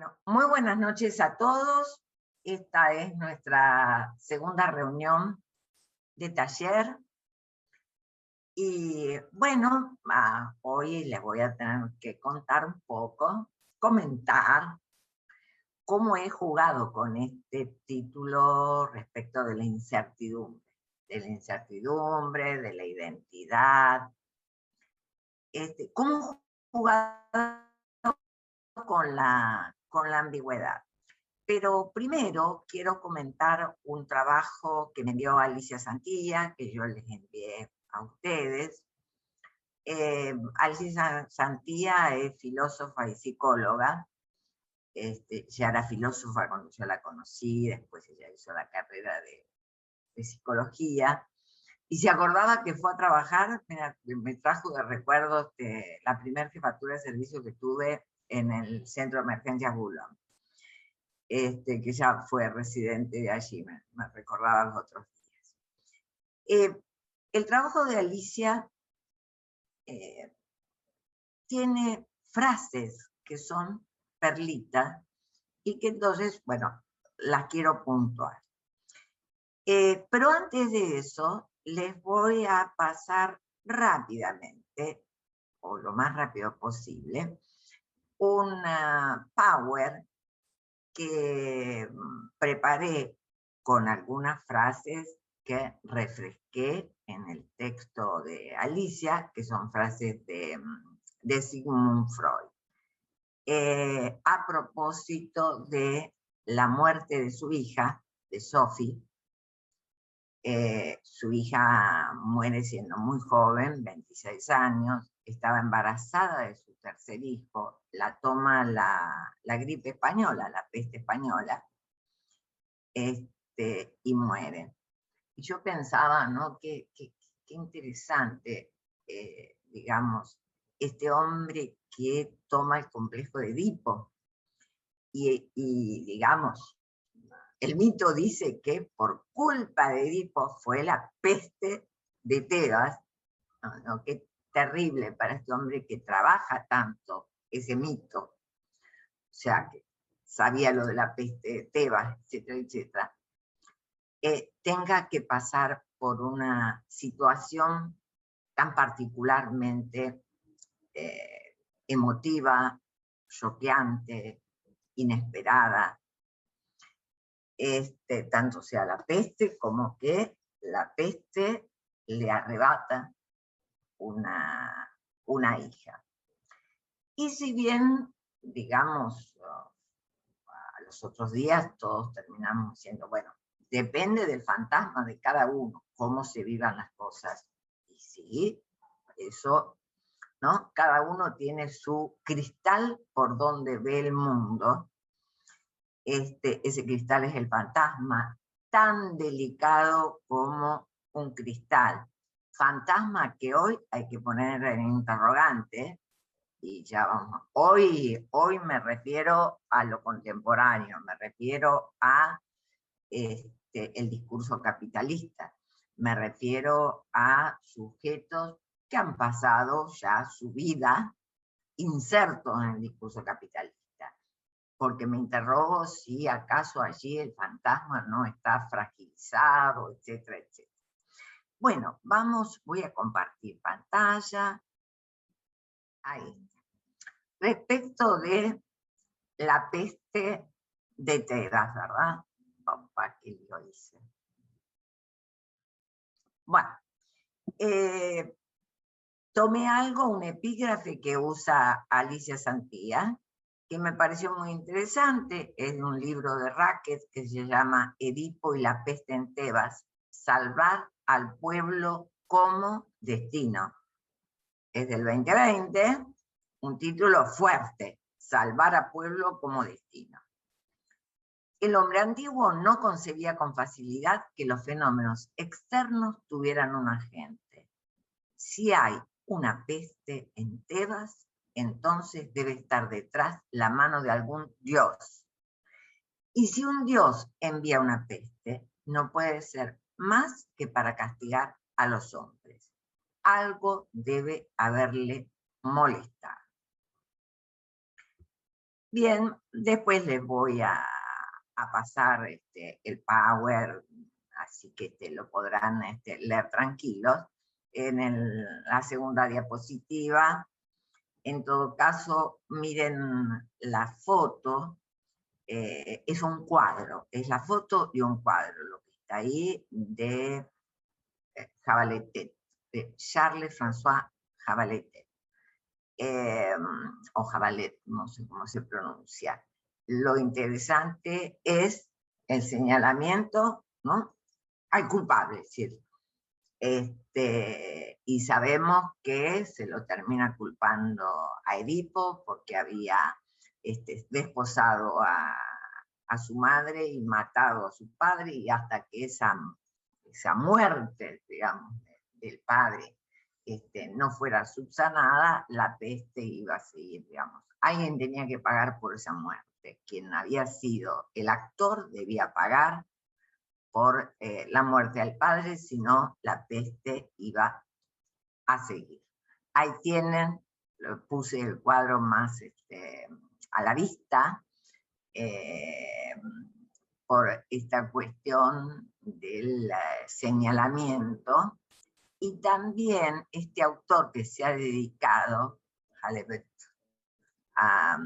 Bueno, muy buenas noches a todos. Esta es nuestra segunda reunión de taller. Y bueno, hoy les voy a tener que contar un poco, comentar cómo he jugado con este título respecto de la incertidumbre, de la identidad. Cómo he jugado con la ambigüedad. Pero primero quiero comentar un trabajo que me envió Alicia Santilla, que yo les envié a ustedes. Alicia Santilla es filósofa y psicóloga. Ya era filósofa cuando yo la conocí, después ella hizo la carrera de psicología. Y se acordaba que fue a trabajar, mira, me trajo de recuerdos de la primera jefatura de servicio que tuve en el Centro de Emergencias Bulón. Que ya fue residente de allí, me recordaba los otros días. El trabajo de Alicia tiene frases que son perlitas y que entonces, bueno, las quiero puntuar. Pero antes de eso, les voy a pasar rápidamente, o lo más rápido posible, una Power que preparé con algunas frases que refresqué en el texto de Alicia, que son frases de Sigmund Freud. A propósito de la muerte de su hija, de Sophie. Su hija muere siendo muy joven, 26 años, estaba embarazada de su tercer hijo, la toma la gripe española, la peste española, y muere. Y yo pensaba, ¿no? Qué interesante, digamos, este hombre que toma el complejo de Edipo. Y digamos, el mito dice que por culpa de Edipo fue la peste de Tebas. ¿No? Qué terrible para este hombre que trabaja tanto ese mito. O sea, que sabía lo de la peste de Tebas, etcétera, etcétera. Tenga que pasar por una situación tan particularmente emotiva, choqueante, inesperada, tanto sea la peste como que la peste le arrebata una hija. Y si bien, digamos, a los otros días todos terminamos diciendo, bueno, depende del fantasma de cada uno, cómo se vivan las cosas. Y sí, eso, ¿no? Cada uno tiene su cristal por donde ve el mundo. Ese cristal es el fantasma, tan delicado como un cristal. Fantasma que hoy hay que poner en interrogante, y ya vamos. Hoy me refiero a lo contemporáneo, me refiero a el discurso capitalista, me refiero a sujetos que han pasado ya su vida insertos en el discurso capitalista. Porque me interrogo si acaso allí el fantasma no está fragilizado, etcétera, etcétera. Bueno, voy a compartir pantalla. Ahí. Respecto de la peste de Tebas, ¿verdad? Opa, ¿qué lo hice? Bueno, tomé un epígrafe que usa Alicia Santilla, que me pareció muy interesante. Es de un libro de Racket que se llama Edipo y la peste en Tebas, salvar al pueblo como destino. Es del 2020, un título fuerte, salvar a pueblo como destino. El hombre antiguo no concebía con facilidad que los fenómenos externos tuvieran un agente. Si hay una peste en Tebas, entonces debe estar detrás la mano de algún dios. Y si un dios envía una peste, no puede ser más que para castigar a los hombres. Algo debe haberle molestado. Bien, después les voy a pasar el Power, así que lo podrán leer tranquilos. En la segunda diapositiva, en todo caso, miren la foto, es un cuadro, es la foto de un cuadro, lo que está ahí de Jabaletet, de Charles-François Jabaletet. O Jabalet, no sé cómo se pronuncia. Lo interesante es el señalamiento, ¿no? Al culpable, es decir, y sabemos que se lo termina culpando a Edipo porque había desposado a su madre y matado a su padre, y hasta que esa muerte, digamos, del padre no fuera subsanada, la peste iba a seguir, digamos. Alguien tenía que pagar por esa muerte. Quien había sido el actor debía pagar por la muerte del padre, si no, la peste iba a seguir. Ahí tienen, puse el cuadro más a la vista, por esta cuestión del señalamiento. Y también este autor que se ha dedicado, Halebet, a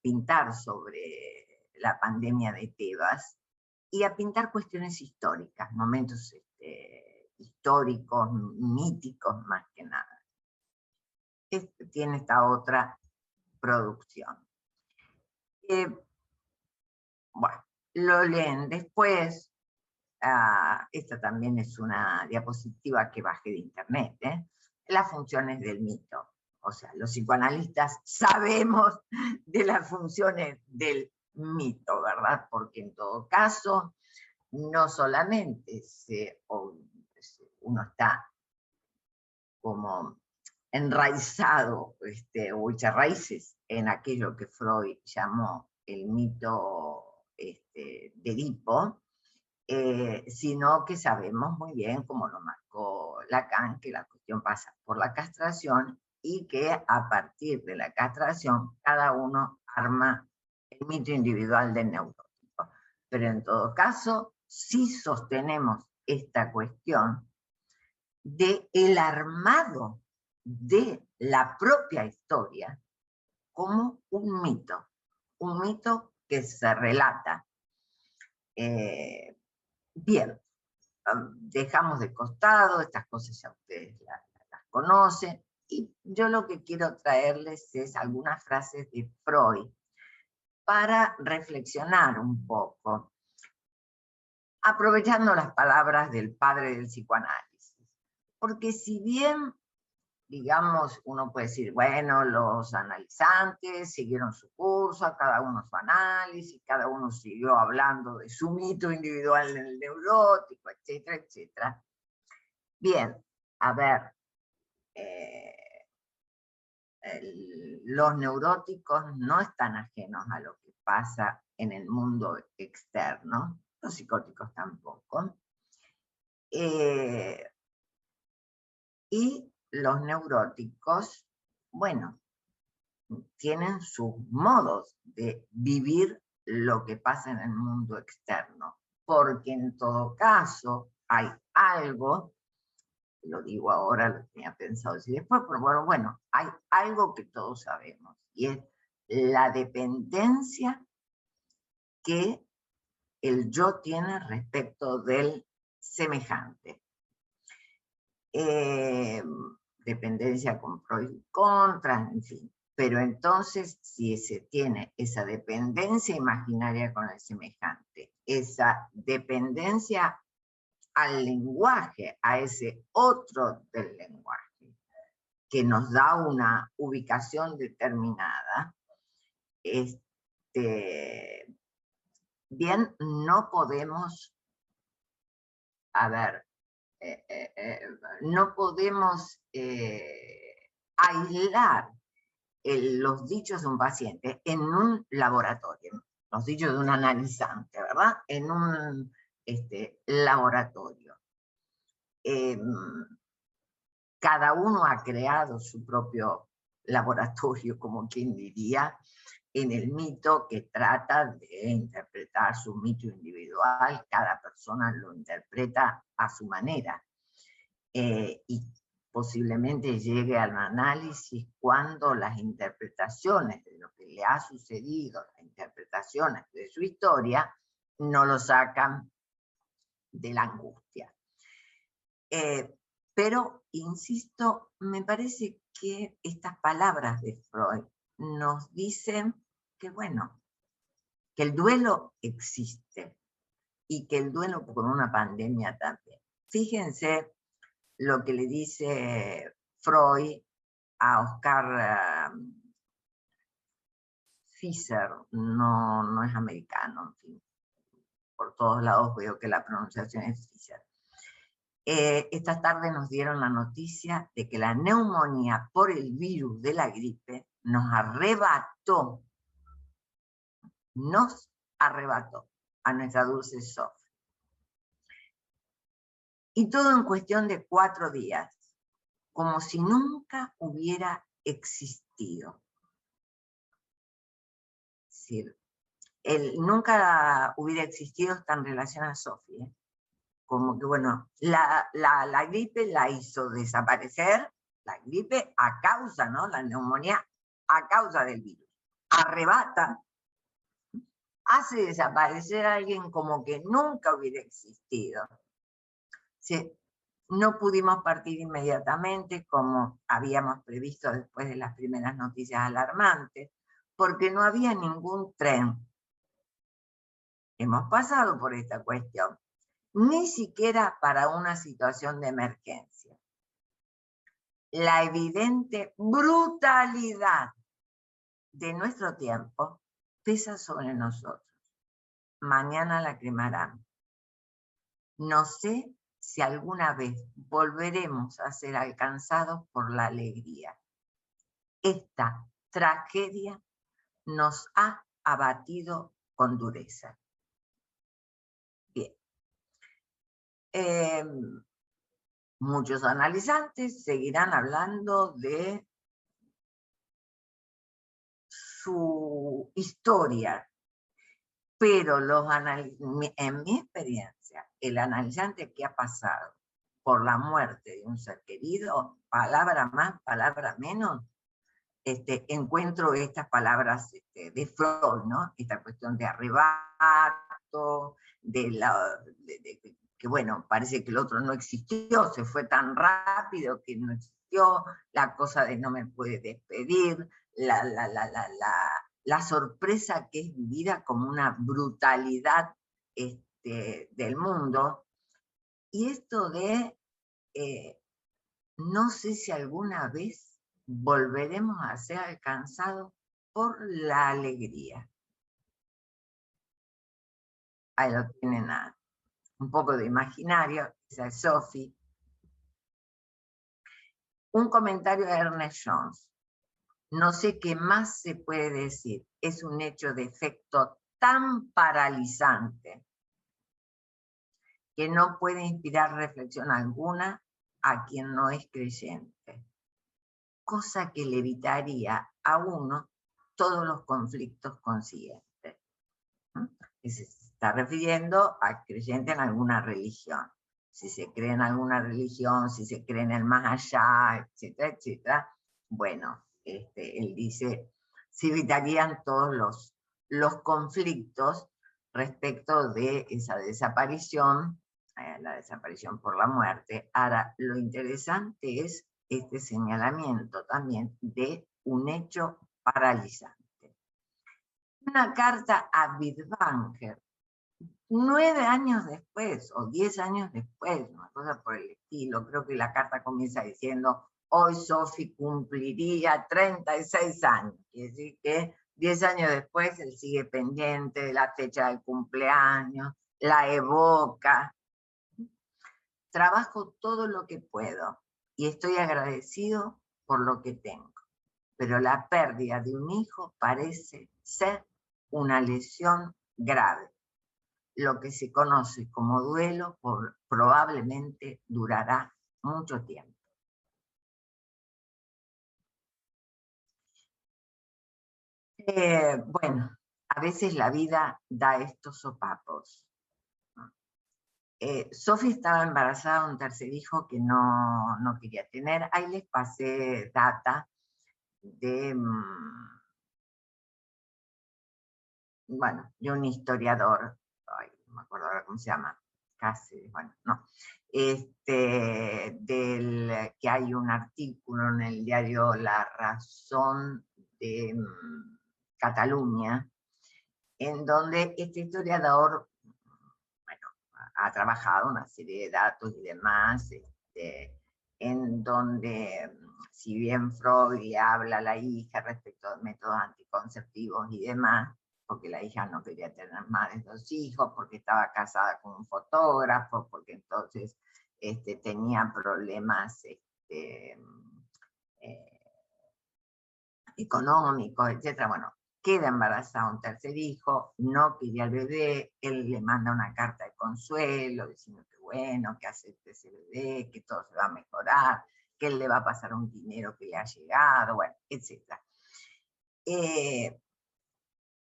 pintar sobre la pandemia de Tebas y a pintar cuestiones históricas, momentos históricos, míticos más que nada. Tiene esta otra producción. Bueno, lo leen después. Esta también es una diapositiva que bajé de internet, las funciones del mito. O sea, los psicoanalistas sabemos de las funciones del mito, ¿verdad? Porque en todo caso, no solamente uno está como enraizado o echa raíces en aquello que Freud llamó el mito de Edipo, sino que sabemos muy bien, como lo marcó Lacan, que la cuestión pasa por la castración y que a partir de la castración cada uno arma el mito individual del neurótico. Pero en todo caso, sí sostenemos esta cuestión de el armado de la propia historia como un mito que se relata. Bien, dejamos de costado, estas cosas ya ustedes las conocen, y yo lo que quiero traerles es algunas frases de Freud para reflexionar un poco, aprovechando las palabras del padre del psicoanálisis. Porque si bien, digamos, uno puede decir, bueno, los analizantes siguieron su curso, cada uno su análisis, cada uno siguió hablando de su mito individual en el neurótico, etcétera, etcétera. Bien, a ver, los neuróticos no están ajenos a lo que pasa en el mundo externo, los psicóticos tampoco. Y los neuróticos, bueno, tienen sus modos de vivir lo que pasa en el mundo externo, porque en todo caso hay algo, lo digo ahora, lo tenía pensado decir después, pero bueno, hay algo que todos sabemos, y es la dependencia que el yo tiene respecto del semejante. Dependencia con pros y contras, en fin. Pero entonces, si se tiene esa dependencia imaginaria con el semejante, esa dependencia al lenguaje, a ese otro del lenguaje, que nos da una ubicación determinada, bien, no podemos, no podemos aislar los dichos de un paciente en un laboratorio, los dichos de un analizante, ¿verdad? En un laboratorio. Cada uno ha creado su propio laboratorio, como quien diría, en el mito que trata de interpretar su mito individual, cada persona lo interpreta a su manera. Y posiblemente llegue al análisis cuando las interpretaciones de lo que le ha sucedido, las interpretaciones de su historia, no lo sacan de la angustia. Pero, insisto, me parece que estas palabras de Freud nos dicen que, bueno, que el duelo existe y que el duelo con una pandemia también. Fíjense lo que le dice Freud a Oscar Fischer, no es americano, en fin, por todos lados veo que la pronunciación es Fischer. Esta tarde nos dieron la noticia de que la neumonía por el virus de la gripe nos arrebató a nuestra dulce Sophie. Y todo en cuestión de 4 días, como si nunca hubiera existido. Es decir, nunca hubiera existido está en relación a Sophie. Como que, bueno, la gripe la hizo desaparecer, la gripe a causa, ¿no? La neumonía a causa del virus. Arrebata, hace desaparecer a alguien como que nunca hubiera existido. Sí, no pudimos partir inmediatamente como habíamos previsto después de las primeras noticias alarmantes, porque no había ningún tren. Hemos pasado por esta cuestión, ni siquiera para una situación de emergencia. La evidente brutalidad de nuestro tiempo pesa sobre nosotros. Mañana la cremarán. No sé si alguna vez volveremos a ser alcanzados por la alegría. Esta tragedia nos ha abatido con dureza. Bien. Muchos analizantes seguirán hablando de su historia, pero en mi experiencia, el analizante que ha pasado por la muerte de un ser querido, palabra más, palabra menos, encuentro estas palabras de Freud, ¿no? Esta cuestión de arrebato, que bueno, parece que el otro no existió, se fue tan rápido que no existió, la cosa de no me puede despedir, la sorpresa que es vivida como una brutalidad del mundo. Y esto de, no sé si alguna vez volveremos a ser alcanzados por la alegría. Ahí lo tienen, un poco de imaginario, esa es Sophie. Un comentario de Ernest Jones. No sé qué más se puede decir. Es un hecho de efecto tan paralizante que no puede inspirar reflexión alguna a quien no es creyente. Cosa que le evitaría a uno todos los conflictos consiguientes. Se está refiriendo a creyente en alguna religión. Si se cree en alguna religión, si se cree en el más allá, etcétera, etcétera, bueno, él dice, se evitarían todos los conflictos respecto de esa desaparición, la desaparición por la muerte. Ahora, lo interesante es este señalamiento también de un hecho paralizante. Una carta a Bittwanger, 9 años después, o 10 años después, una cosa por el estilo. Creo que la carta comienza diciendo, hoy Sophie cumpliría 36 años. Quiere decir que 10 años después él sigue pendiente de la fecha del cumpleaños, la evoca. Trabajo todo lo que puedo y estoy agradecido por lo que tengo. Pero la pérdida de un hijo parece ser una lesión grave. Lo que se conoce como duelo probablemente durará mucho tiempo. Bueno, a veces la vida da estos sopapos. Sophie estaba embarazada de un tercer hijo que no quería tener. Ahí les pasé data de, bueno, de un historiador, ay, no me acuerdo ahora cómo se llama, casi, bueno, no, que hay un artículo en el diario La Razón de Cataluña, en donde este historiador, bueno, ha trabajado una serie de datos y demás, en donde, si bien Freud le habla a la hija respecto de métodos anticonceptivos y demás, porque la hija no quería tener más de 2 hijos, porque estaba casada con un fotógrafo, porque entonces tenía problemas eh, económicos, etcétera. Bueno, queda embarazada un tercer hijo, no quería el bebé, él le manda una carta de consuelo diciendo que bueno, que acepte ese bebé, que todo se va a mejorar, que él le va a pasar un dinero que le ha llegado, bueno, etcétera.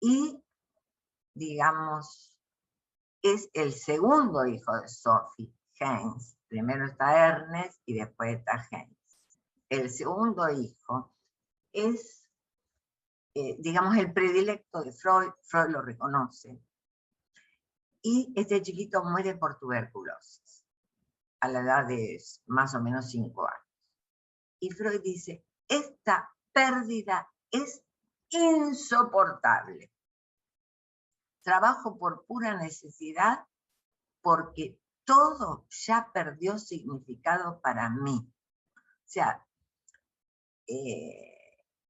Y, digamos, es el segundo hijo de Sophie, Heinz. Primero está Ernest y después está Heinz. El segundo hijo es, digamos, el predilecto de Freud. Freud lo reconoce. Y este chiquito muere por tuberculosis a la edad de más o menos 5 años. Y Freud dice, esta pérdida es insoportable. Trabajo por pura necesidad porque todo ya perdió significado para mí. O sea,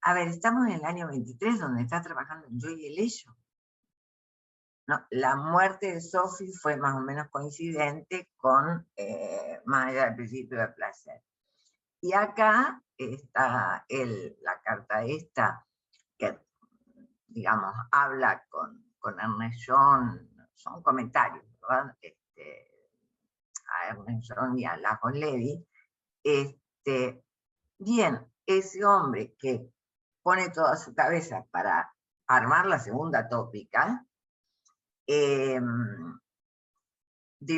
a ver, estamos en el año 23, donde está trabajando en Yo y el Ello. No, la muerte de Sophie fue más o menos coincidente con Más allá del principio del placer. Y acá está la carta esta, que, digamos, habla con Ernest John, son comentarios, ¿verdad? A Ernest John y a Lajos Levy. Bien, ese hombre que pone toda su cabeza para armar la segunda tópica, del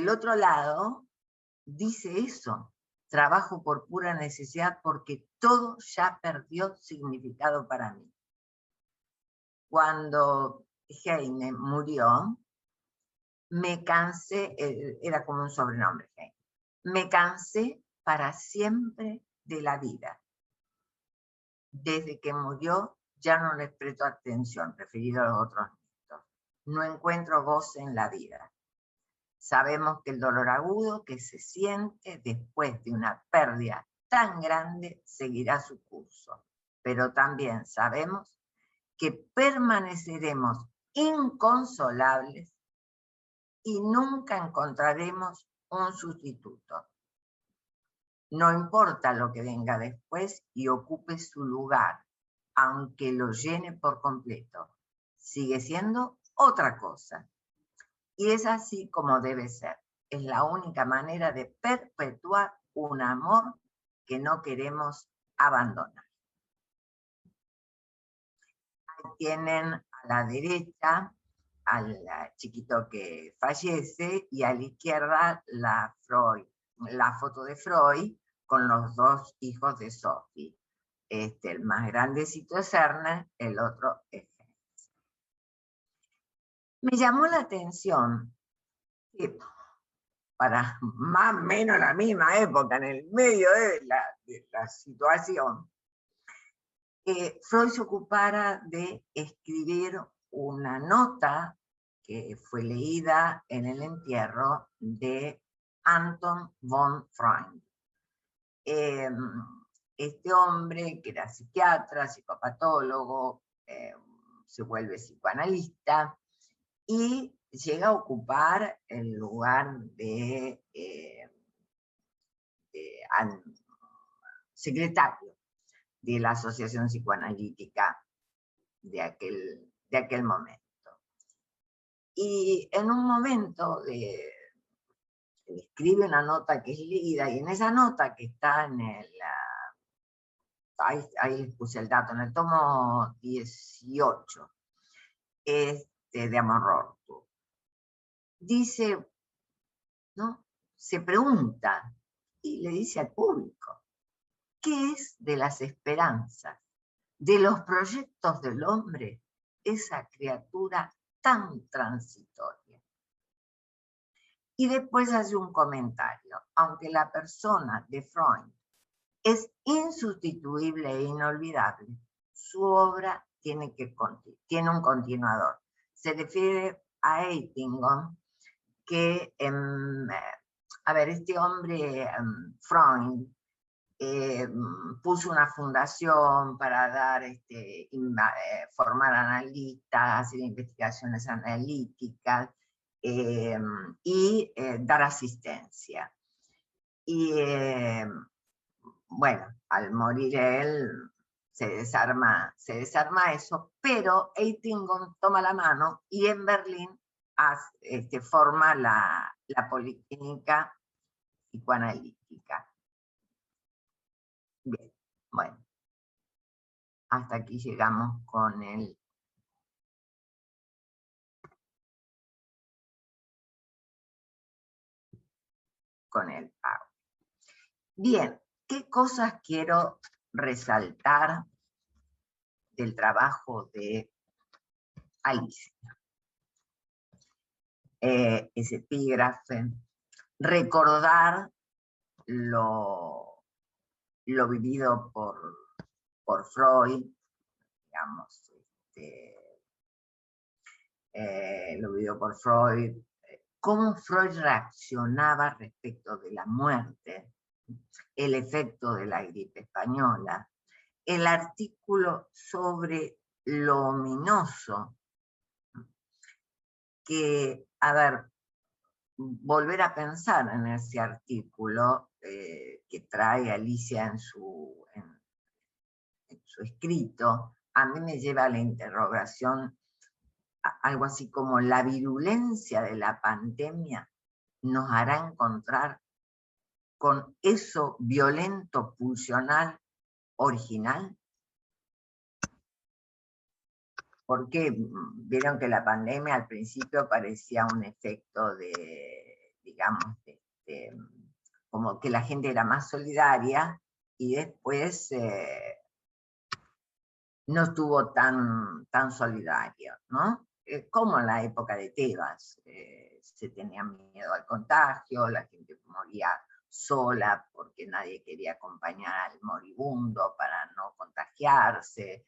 otro lado dice eso, trabajo por pura necesidad porque todo ya perdió significado para mí. Cuando Heine murió, me cansé, era como un sobrenombre, Heine, me cansé para siempre de la vida. Desde que murió ya no les presto atención, referido a los otros nietos. No encuentro goce en la vida. Sabemos que el dolor agudo que se siente después de una pérdida tan grande seguirá su curso, pero también sabemos que permaneceremos inconsolables y nunca encontraremos un sustituto. No importa lo que venga después y ocupe su lugar, aunque lo llene por completo, sigue siendo otra cosa. Y es así como debe ser. Es la única manera de perpetuar un amor que no queremos abandonar. Ahí tienen a la derecha al chiquito que fallece y a la izquierda la foto de Freud con los 2 hijos de Sophie. El más grandecito es Ernest, el otro es Heinz. Me llamó la atención que para más o menos la misma época, en el medio de la situación, Freud se ocupara de escribir una nota que fue leída en el entierro de Anton von Freund. Este hombre, que era psiquiatra, psicopatólogo, se vuelve psicoanalista y llega a ocupar el lugar de secretario de la Asociación Psicoanalítica de aquel momento. Y en un momento escribe una nota que es leída, y en esa nota que está ahí les puse el dato, en el tomo 18 de Amor-Rorty, dice, ¿no? Se pregunta y le dice al público, ¿qué es de las esperanzas, de los proyectos del hombre, esa criatura tan transitoria? Y después hace un comentario, aunque la persona de Freud es insustituible e inolvidable, su obra tiene un continuador. Se refiere a Eitingon, que, a ver, este hombre, Freud, puso una fundación para dar, formar analistas, hacer investigaciones analíticas y dar asistencia. Y bueno, al morir él se desarma eso, pero Eitingon toma la mano y en Berlín forma la policlínica psicoanalítica. Bien, bueno, hasta aquí llegamos con el pago. Bien, ¿qué cosas quiero resaltar del trabajo de Alicia? Ese epígrafe, recordar lo vivido por Freud, digamos, lo vivido por Freud, cómo Freud reaccionaba respecto de la muerte, el efecto de la gripe española, el artículo sobre lo ominoso, que, a ver, volver a pensar en ese artículo que trae Alicia en su escrito, a mí me lleva a la interrogación algo así como la virulencia de la pandemia nos hará encontrar con eso violento pulsional original. Porque vieron que la pandemia al principio parecía un efecto de, digamos, como que la gente era más solidaria y después no estuvo tan solidario, ¿no? Como en la época de Tebas, se tenía miedo al contagio, la gente moría sola porque nadie quería acompañar al moribundo para no contagiarse,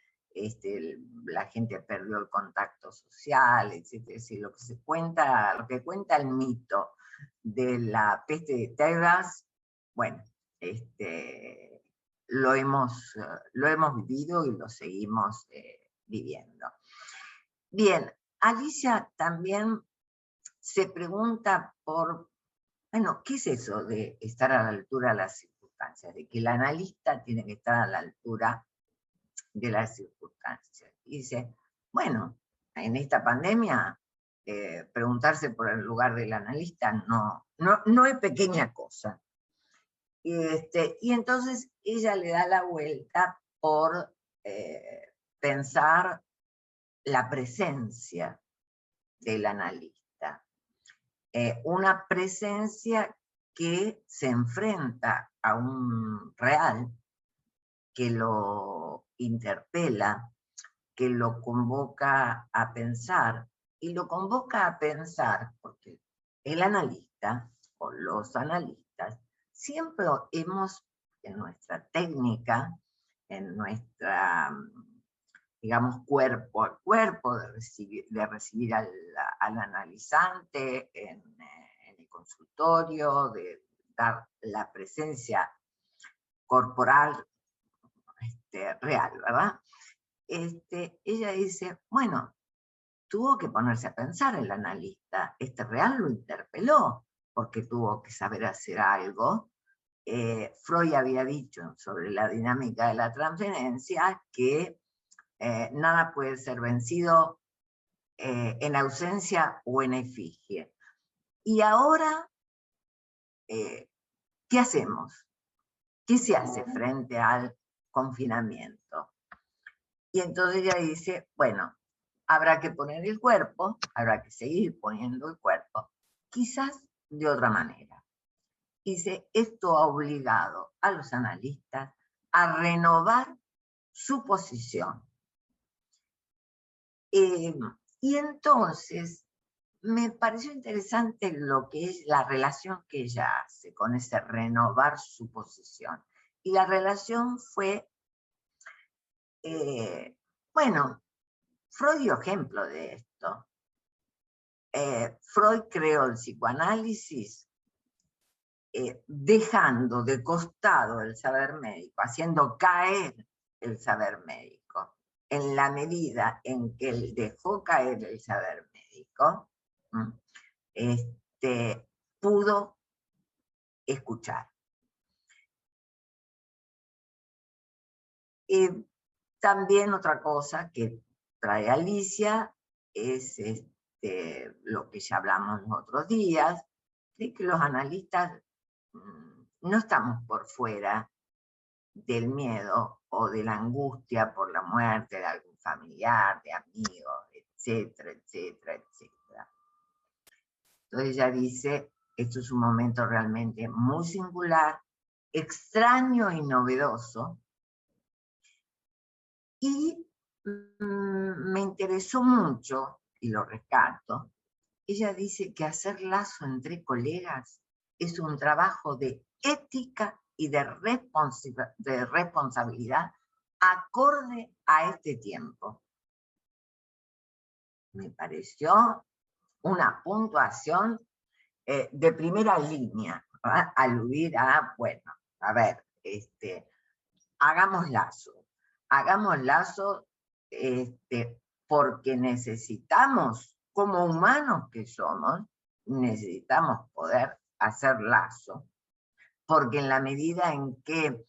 la gente perdió el contacto social, etc. Es decir, lo que cuenta el mito de la peste de Tebas, bueno, lo hemos vivido y lo seguimos viviendo. Bien, Alicia también se pregunta por, bueno, ¿qué es eso de estar a la altura de las circunstancias? De que el analista tiene que estar a la altura de las circunstancias. Y dice, bueno, en esta pandemia, preguntarse por el lugar del analista no es pequeña cosa. Y entonces ella le da la vuelta por pensar la presencia del analista. Una presencia que se enfrenta a un real, que lo interpela, que lo convoca a pensar, y lo convoca a pensar porque el analista o los analistas siempre hemos, en nuestra técnica, en nuestra, digamos, cuerpo a cuerpo, de recibir al analizante en el consultorio, de dar la presencia corporal real, ¿verdad? Ella dice, bueno, tuvo que ponerse a pensar el analista, real lo interpeló, porque tuvo que saber hacer algo. Freud había dicho sobre la dinámica de la transferencia que nada puede ser vencido en ausencia o en efigie. Y ahora, ¿qué hacemos? ¿Qué se hace frente al confinamiento. Y entonces ella dice, bueno, habrá que poner el cuerpo, habrá que seguir poniendo el cuerpo, quizás de otra manera. Dice, esto ha obligado a los analistas a renovar su posición. Y entonces me pareció interesante lo que es la relación que ella hace con ese renovar su posición. Y la relación fue, bueno, Freud dio ejemplo de esto. Freud creó el psicoanálisis dejando de costado el saber médico, haciendo caer el saber médico. En la medida en que él dejó caer el saber médico, pudo escuchar. También otra cosa que trae Alicia es lo que ya hablamos los otros días, de que los analistas no estamos por fuera del miedo o de la angustia por la muerte de algún familiar, de amigos, etcétera, etcétera, etcétera. Entonces ella dice, esto es un momento realmente muy singular, extraño y novedoso, y me interesó mucho, y lo rescato, ella dice que hacer lazo entre colegas es un trabajo de ética y de responsabilidad acorde a este tiempo. Me pareció una puntuación de primera línea, ¿verdad? Aludir a, bueno, a ver, hagamos lazo porque necesitamos, como humanos que somos, necesitamos poder hacer lazo, porque en la medida en que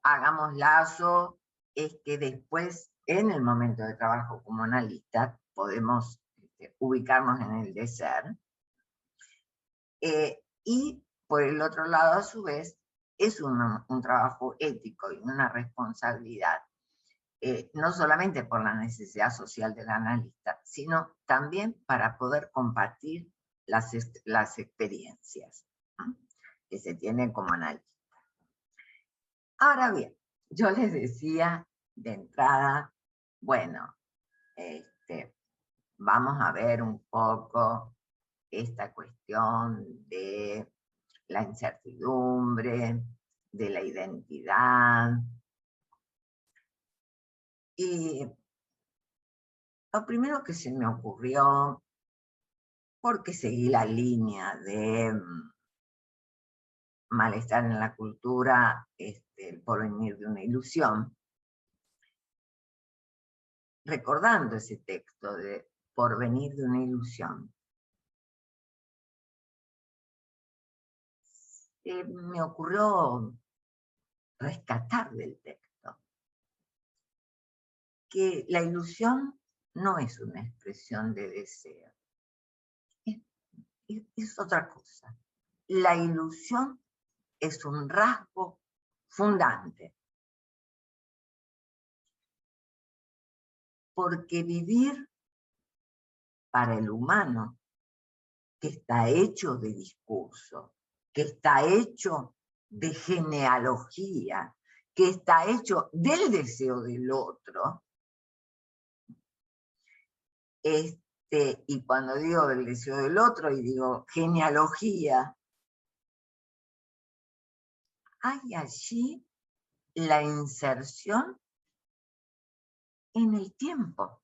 hagamos lazo es que después, en el momento de trabajo como analistas, podemos ubicarnos en el de ser. Y por el otro lado, a su vez, es un trabajo ético y una responsabilidad, no solamente por la necesidad social del analista, sino también para poder compartir las experiencias, ¿no?, que se tienen como analista. Ahora bien, yo les decía de entrada, bueno, vamos a ver un poco esta cuestión de la incertidumbre, de la identidad. Y lo primero que se me ocurrió, porque seguí la línea de malestar en la cultura, el porvenir de una ilusión, recordando ese texto de Porvenir de una ilusión, me ocurrió rescatar del texto que la ilusión no es una expresión de deseo, es otra cosa. La ilusión es un rasgo fundante, porque vivir para el humano, que está hecho de discurso, que está hecho de genealogía, que está hecho del deseo del otro, y cuando digo del deseo del otro y digo genealogía, hay allí la inserción en el tiempo.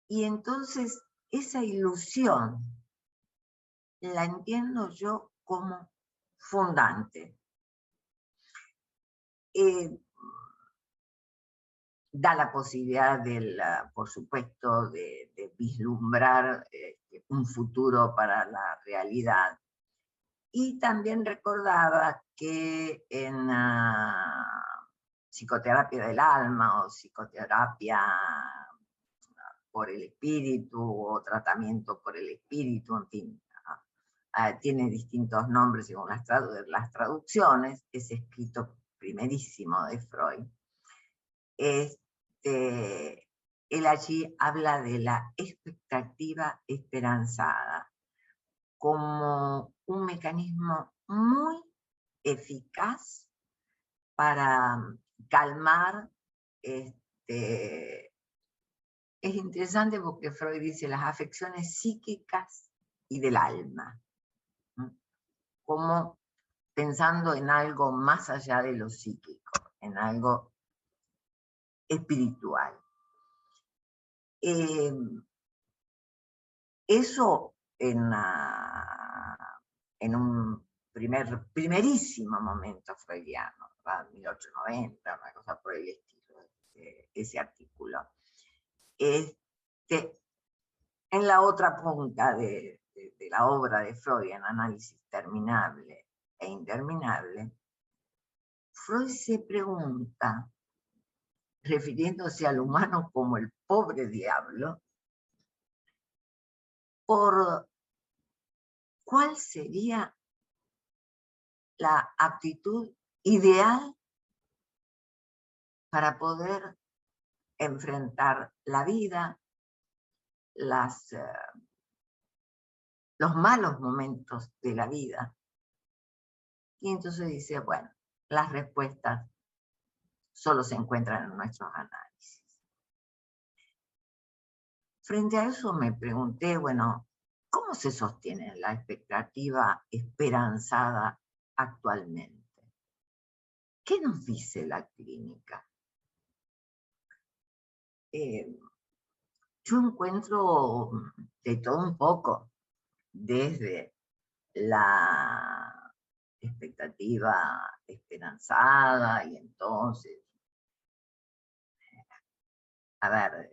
Y entonces esa ilusión la entiendo yo como fundante. Da la posibilidad, por supuesto, de vislumbrar un futuro para la realidad. Y también recordaba que en psicoterapia del alma o psicoterapia por el espíritu o tratamiento por el espíritu, en fin, tiene distintos nombres según las traducciones, es escrito primerísimo de Freud. Él allí habla de la expectativa esperanzada como un mecanismo muy eficaz para calmar. Es interesante porque Freud dice las afecciones psíquicas y del alma, ¿no? Como pensando en algo más allá de lo psíquico, en algo espiritual. Eso en un primerísimo momento freudiano, ¿verdad? 1890, una cosa por el estilo, ese artículo. En la otra punta de la obra de Freud, en Análisis terminable e interminable, Freud se pregunta, refiriéndose al humano como el pobre diablo, por cuál sería la actitud ideal para poder enfrentar la vida, los malos momentos de la vida. Y entonces dice, bueno, las respuestas solo se encuentran en nuestros análisis. Frente a eso me pregunté, bueno, ¿cómo se sostiene la expectativa esperanzada actualmente? ¿Qué nos dice la clínica? Yo encuentro de todo un poco, desde la expectativa esperanzada y entonces, a ver,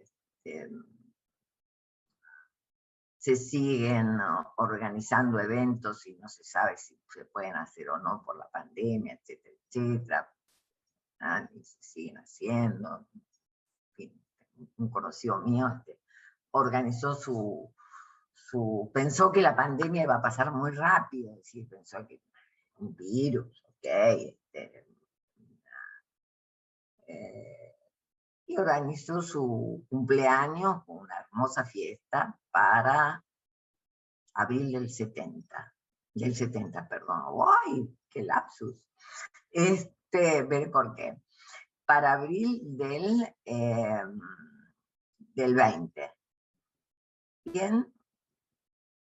se siguen organizando eventos y no se sabe si se pueden hacer o no por la pandemia, etcétera, etcétera. Y se siguen haciendo. En fin, un conocido mío organizó pensó que la pandemia iba a pasar muy rápido, es decir, pensó que un virus, y organizó su cumpleaños con una hermosa fiesta para abril del 70, perdón. ¡Uy! ¡Qué lapsus! Ver por qué. Para abril del 20. Bien,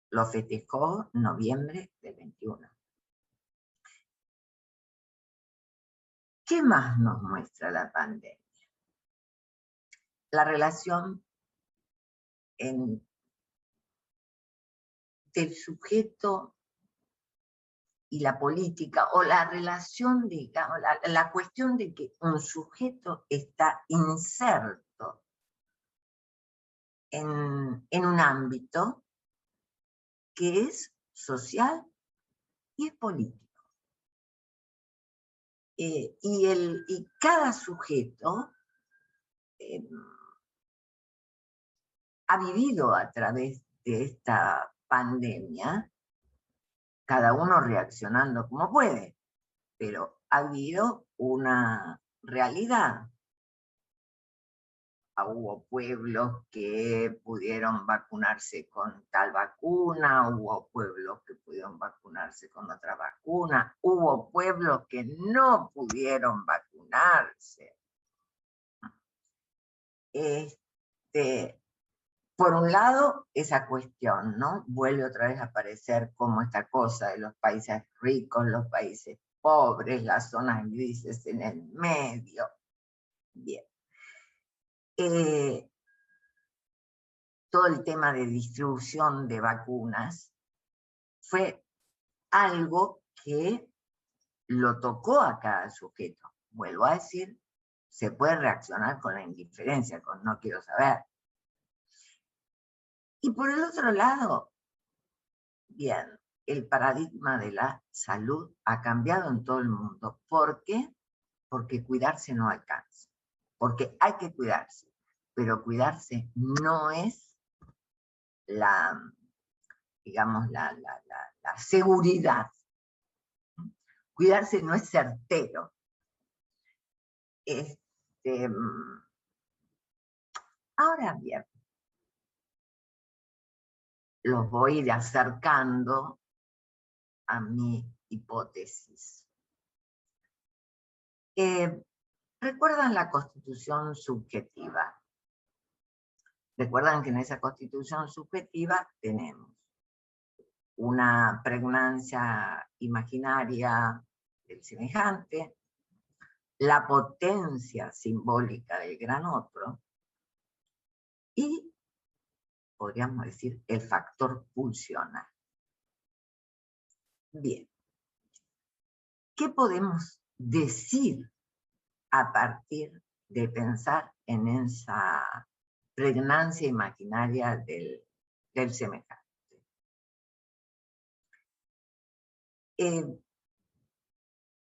lo festejó en noviembre del 21. ¿Qué más nos muestra la pandemia? La relación del sujeto y la política, o la relación, digamos, la cuestión de que un sujeto está inserto en un ámbito que es social y es político. Y cada sujeto ha vivido a través de esta pandemia, cada uno reaccionando como puede, pero ha habido una realidad. Hubo pueblos que pudieron vacunarse con tal vacuna, hubo pueblos que pudieron vacunarse con otra vacuna, hubo pueblos que no pudieron vacunarse. Por un lado, esa cuestión, ¿no? Vuelve otra vez a aparecer como esta cosa de los países ricos, los países pobres, las zonas grises en el medio. Bien. Todo el tema de distribución de vacunas fue algo que lo tocó a cada sujeto. Vuelvo a decir, se puede reaccionar con la indiferencia, con no quiero saber. Y por el otro lado, bien, el paradigma de la salud ha cambiado en todo el mundo. ¿Por qué? Porque cuidarse no alcanza. Porque hay que cuidarse, pero cuidarse no es digamos, la seguridad. Cuidarse no es certero. Ahora bien, los voy a ir acercando a mi hipótesis. ¿Recuerdan la constitución subjetiva? Recuerdan que en esa constitución subjetiva tenemos una pregnancia imaginaria del semejante, la potencia simbólica del gran otro y, podríamos decir, el factor pulsional. Bien, ¿qué podemos decir a partir de pensar en esa pregnancia imaginaria del semejante?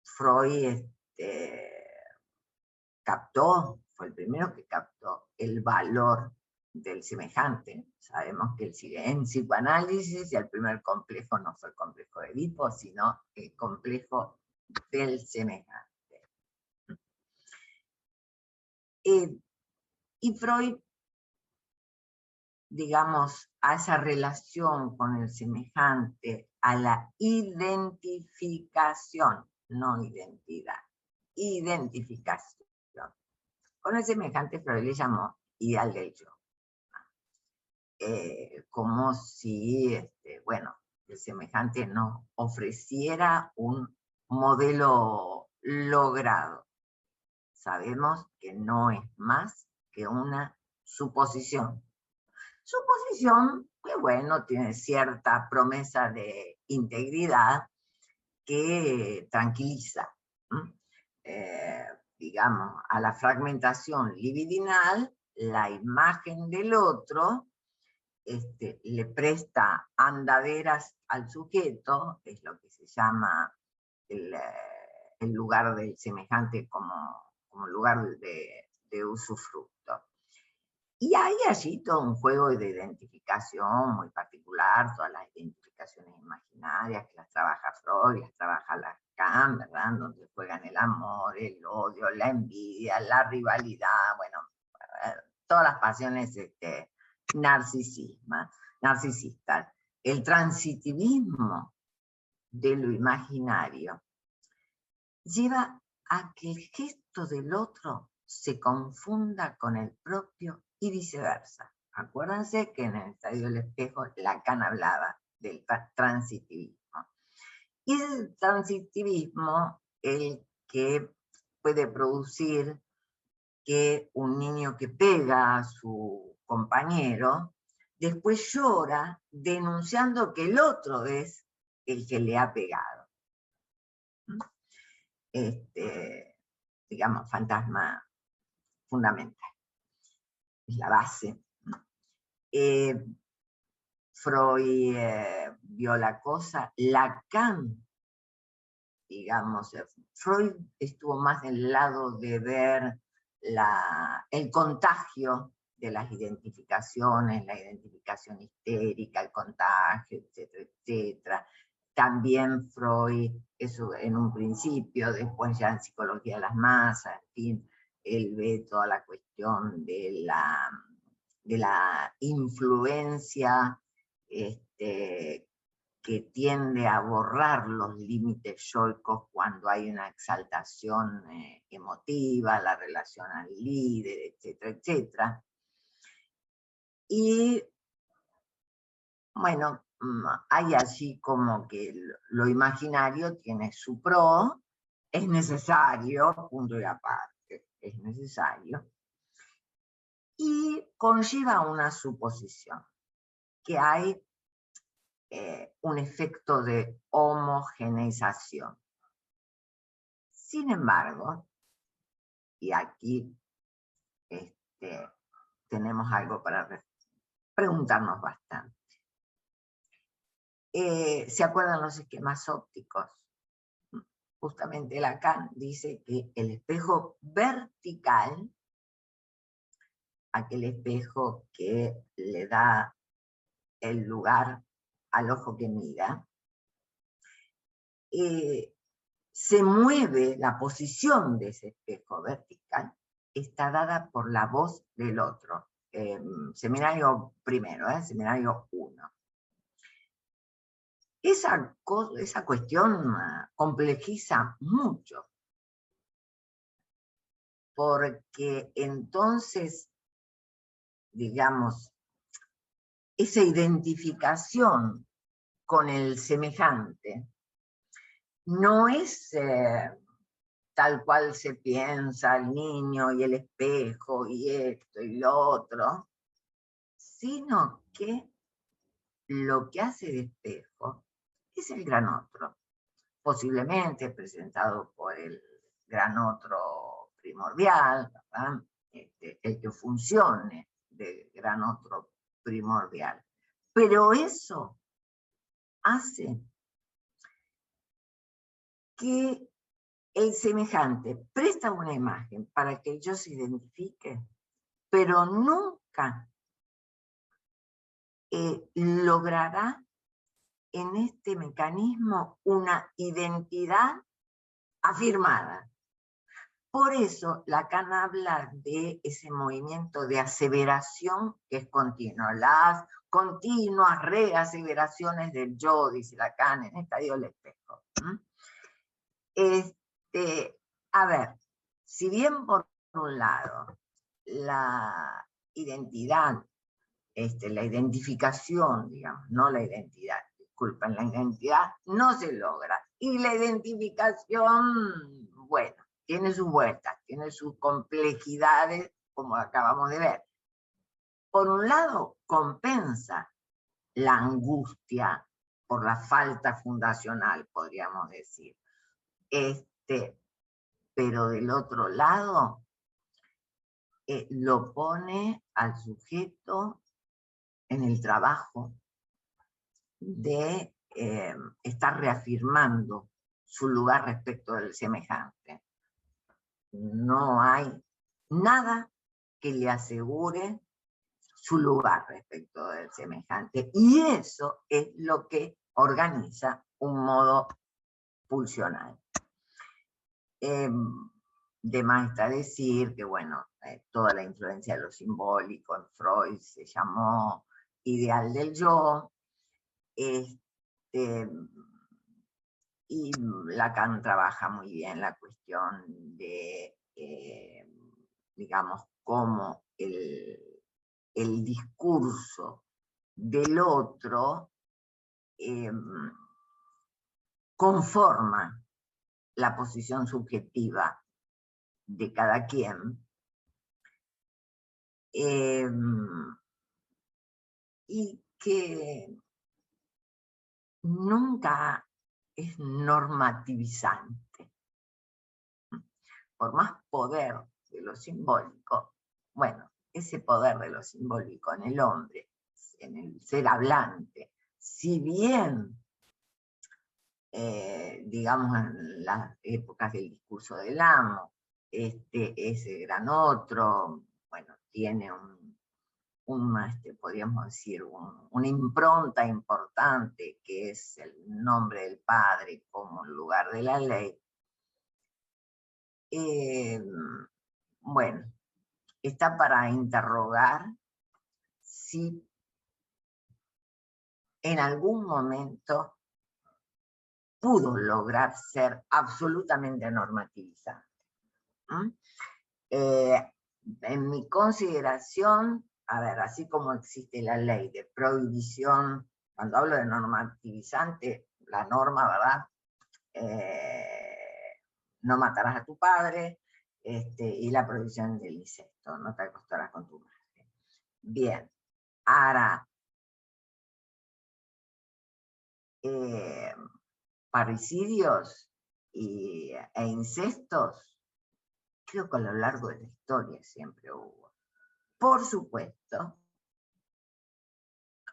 Freud fue el primero que captó el valor del semejante. Sabemos que en psicoanálisis el primer complejo no fue el complejo de Edipo, sino el complejo del semejante. Y Freud, digamos, a esa relación con el semejante, a la identificación, no identidad, identificación. Con el semejante Freud le llamó ideal del yo. Como si, bueno, el semejante nos ofreciera un modelo logrado. Sabemos que no es más que una suposición. Suposición que, bueno, tiene cierta promesa de integridad que tranquiliza. Digamos, a la fragmentación libidinal, la imagen del otro le presta andaderas al sujeto, es lo que se llama el lugar del semejante como lugar de usufructo. Y hay allí todo un juego de identificación muy particular, todas las identificaciones imaginarias que las trabaja Freud, las trabaja Lacan, ¿verdad? Donde juegan el amor, el odio, la envidia, la rivalidad, bueno, todas las pasiones narcisistas. El transitivismo de lo imaginario lleva a que el gesto del otro se confunda con el propio y viceversa. Acuérdense que en el estadio del espejo Lacan hablaba del transitivismo. Y el transitivismo, el que puede producir que un niño que pega a su compañero, después llora denunciando que el otro es el que le ha pegado. Digamos, fantasma fundamental. Es la base. Freud vio la cosa, Lacan, digamos, Freud estuvo más del lado de ver el contagio de las identificaciones, la identificación histérica, el contagio, etcétera, etcétera. También Freud, eso en un principio, después ya en psicología de las masas, en fin, él ve toda la cuestión de la influencia que tiende a borrar los límites yoicos cuando hay una exaltación emotiva, la relación al líder, etcétera, etcétera. Y bueno, hay así como que lo imaginario tiene su pro, es necesario, punto y aparte, es necesario, y conlleva una suposición, que hay un efecto de homogeneización. Sin embargo, y aquí tenemos algo para preguntarnos bastante. ¿Se acuerdan los esquemas ópticos? Justamente Lacan dice que el espejo vertical, aquel espejo que le da el lugar al ojo que mira, se mueve la posición de ese espejo vertical, está dada por la voz del otro. Seminario primero, seminario 1. Esa cuestión complejiza mucho, porque entonces, digamos, esa identificación con el semejante no es tal cual se piensa el niño y el espejo y esto y lo otro, sino que lo que hace de espejo es el gran otro, posiblemente presentado por el gran otro primordial, ¿verdad? El que funcione de gran otro primordial. Pero eso hace que el semejante presta una imagen para que yo se identifique, pero nunca logrará en este mecanismo una identidad afirmada. Por eso Lacan habla de ese movimiento de aseveración que es continuo. Las continuas reaseveraciones del yo, dice Lacan, en Estadio del Espejo. A ver, si bien por un lado la identidad, la identificación, digamos, no la identidad, disculpen, la identidad no se logra. Y la identificación, bueno, tiene sus vueltas, tiene sus complejidades, como acabamos de ver. Por un lado, compensa la angustia por la falta fundacional, podríamos decir. Pero del otro lado, lo pone al sujeto en el trabajo de estar reafirmando su lugar respecto del semejante. No hay nada que le asegure su lugar respecto del semejante. Y eso es lo que organiza un modo pulsional. De más está decir que, bueno, toda la influencia de lo simbólico en Freud se llamó ideal del yo, y Lacan trabaja muy bien la cuestión de, digamos, cómo el discurso del otro conforma la posición subjetiva de cada quien, y que nunca es normativizante. Por más poder de lo simbólico, bueno, ese poder de lo simbólico en el hombre, en el ser hablante, si bien, digamos, en las épocas del discurso del amo, ese gran otro, bueno, tiene podríamos decir, una impronta importante que es el nombre del padre como lugar de la ley. Bueno, está para interrogar si en algún momento pudo lograr ser absolutamente normativizante. En mi consideración, a ver, así como existe la ley de prohibición, cuando hablo de normativizante, la norma, ¿verdad? No matarás a tu padre, y la prohibición del incesto, no te acostarás con tu madre. Bien, ahora, parricidios e incestos, creo que a lo largo de la historia siempre hubo. Por supuesto,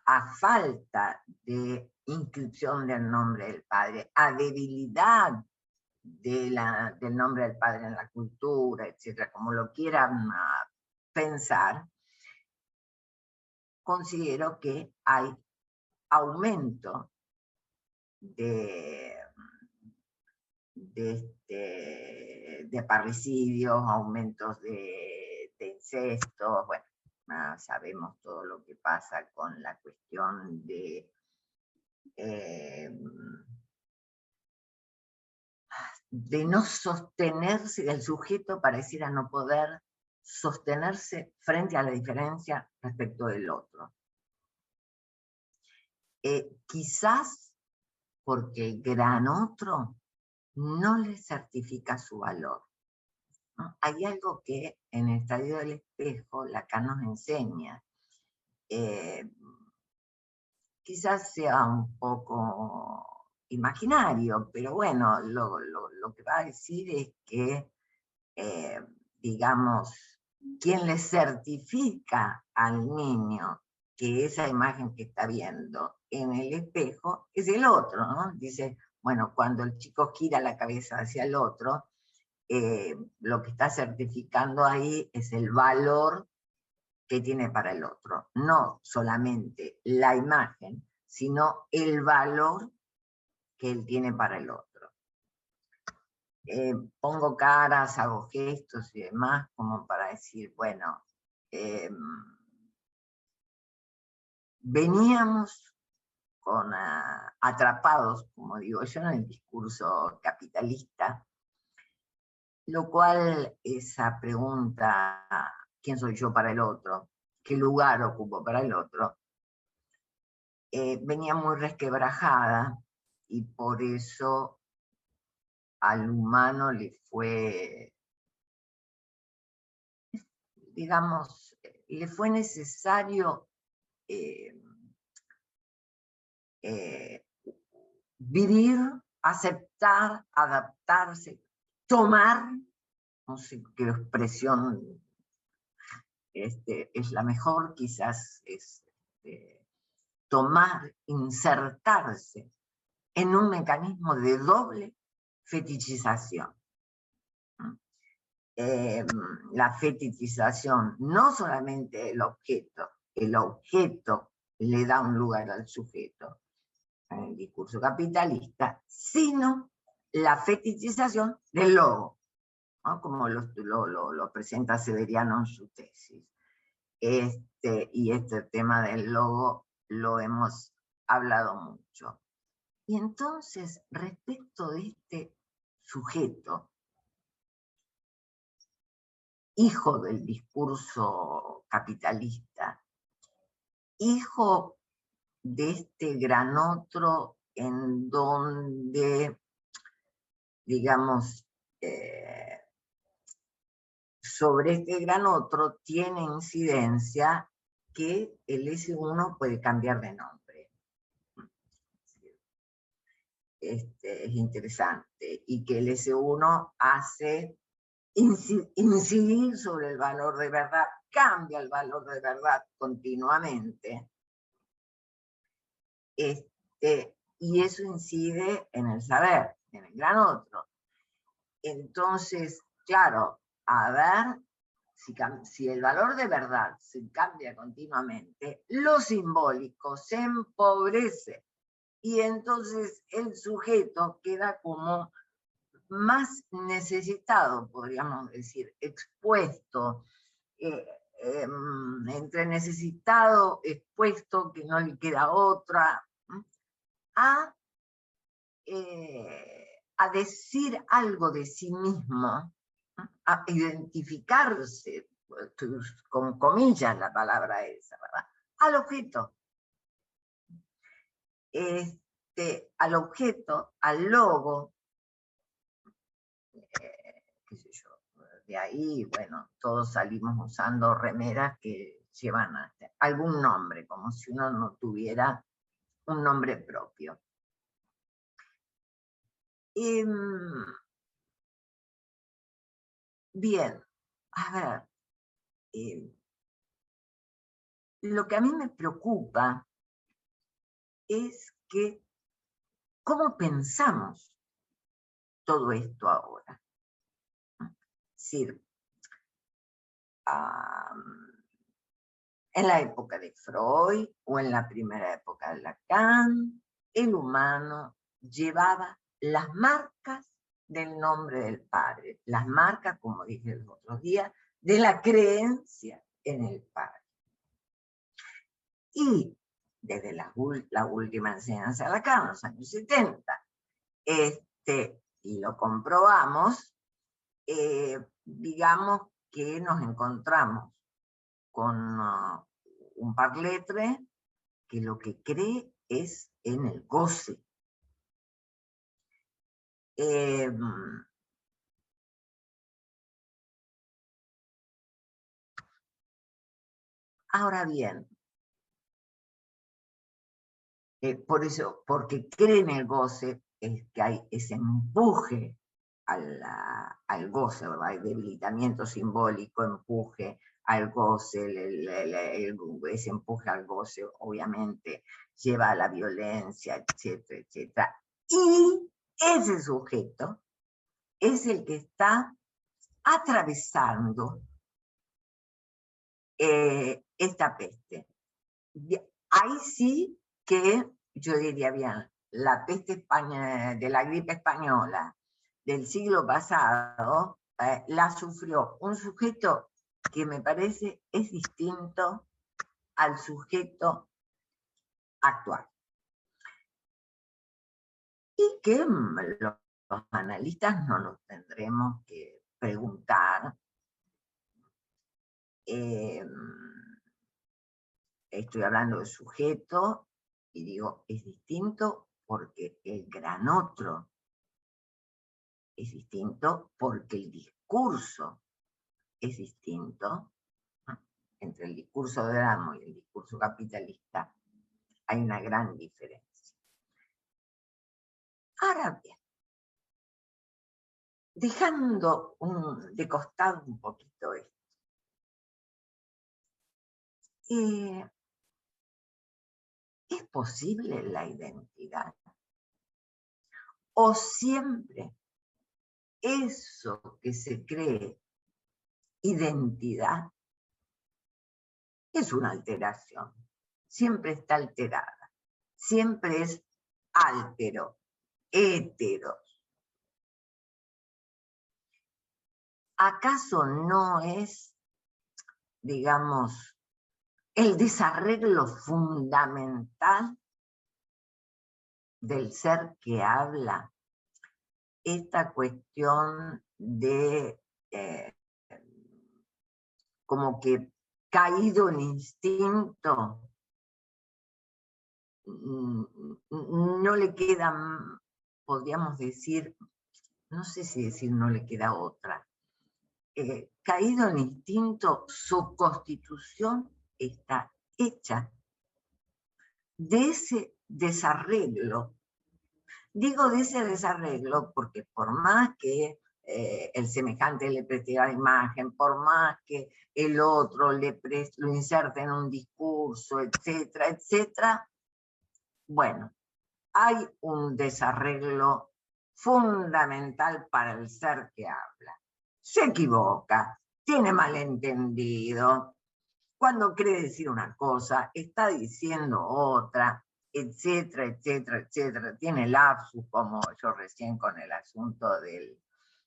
a falta de inscripción del nombre del padre, a debilidad del nombre del padre en la cultura, etcétera, como lo quieran pensar, considero que hay aumento de de parricidios, aumentos de incestos, bueno, sabemos todo lo que pasa con la cuestión de no sostenerse, el sujeto pareciera no poder sostenerse frente a la diferencia respecto del otro. Quizás porque el gran otro no le certifica su valor, ¿no? Hay algo que en el estadio del espejo Lacan nos enseña. Quizás sea un poco imaginario, pero bueno, lo que va a decir es que, digamos, quien le certifica al niño que esa imagen que está viendo en el espejo es el otro, ¿no? Dice, bueno, cuando el chico gira la cabeza hacia el otro, lo que está certificando ahí es el valor que tiene para el otro. No solamente la imagen, sino el valor que él tiene para el otro. Pongo caras, hago gestos y demás, como para decir, bueno, veníamos atrapados, como digo yo, en el discurso capitalista, lo cual esa pregunta, ¿quién soy yo para el otro? ¿Qué lugar ocupo para el otro? Venía muy resquebrajada y por eso al humano le fue, digamos, le fue necesario vivir, aceptar, adaptarse, tomar, no sé qué expresión es la mejor, quizás es tomar, insertarse en un mecanismo de doble fetichización. La fetichización no solamente el objeto le da un lugar al sujeto en el discurso capitalista, sino la fetichización del logo, ¿no? Como lo presenta Severiano en su tesis. Y este tema del logo lo hemos hablado mucho. Y entonces, respecto de este sujeto, hijo del discurso capitalista, hijo de este gran otro en donde, digamos, sobre este gran otro tiene incidencia que el S1 puede cambiar de nombre. Es interesante. Y que el S1 hace incidir sobre el valor de verdad, cambia el valor de verdad continuamente. Y eso incide en el saber, en el gran otro. Entonces, claro, a ver, si el valor de verdad se cambia continuamente, lo simbólico se empobrece y entonces el sujeto queda como más necesitado, podríamos decir, expuesto, entre necesitado, expuesto, que no le queda otra, a decir algo de sí mismo, a identificarse, con comillas la palabra esa, ¿verdad? Al objeto. Al objeto, al logo, qué sé yo, de ahí, bueno, todos salimos usando remeras que llevan algún nombre, como si uno no tuviera un nombre propio. Bien, a ver, lo que a mí me preocupa es que cómo pensamos todo esto ahora. Es decir, en la época de Freud o en la primera época de Lacan, el humano llevaba las marcas del nombre del Padre, las marcas, como dije los otros días, de la creencia en el Padre. Y desde la última enseñanza de Lacan, en los años 70, y lo comprobamos, digamos que nos encontramos con un parletre que lo que cree es en el goce. Ahora bien, por eso, porque cree en el goce, es que hay ese empuje al goce, ¿verdad? Hay debilitamiento simbólico, empuje al goce, ese empuje al goce obviamente lleva a la violencia, etcétera, etcétera. Y ese sujeto es el que está atravesando esta peste. Ahí sí que yo diría bien, la peste española, de la gripe española del siglo pasado, la sufrió un sujeto que me parece es distinto al sujeto actual. Y que los analistas no nos tendremos que preguntar. Estoy hablando de sujeto y digo, es distinto porque el gran otro es distinto, porque el discurso es distinto. Entre el discurso de Adamo y el discurso capitalista hay una gran diferencia. Ahora bien, dejando de costado un poquito esto, ¿es posible la identidad? ¿O siempre eso que se cree identidad es una alteración? Siempre está alterada, siempre es altero, hétero. ¿Acaso no es, digamos, el desarreglo fundamental del ser que habla esta cuestión de como que caído en instinto, no le queda, podríamos decir, no sé si decir no le queda otra, caído en instinto, su constitución está hecha de ese desarreglo. Digo de ese desarreglo porque por más que el semejante le preste la imagen, por más que el otro lo inserte en un discurso, etcétera, etcétera, bueno, hay un desarreglo fundamental para el ser que habla. Se equivoca, tiene malentendido. Cuando cree decir una cosa, está diciendo otra, etcétera, etcétera, etcétera. Tiene lapsus, como yo recién con el asunto de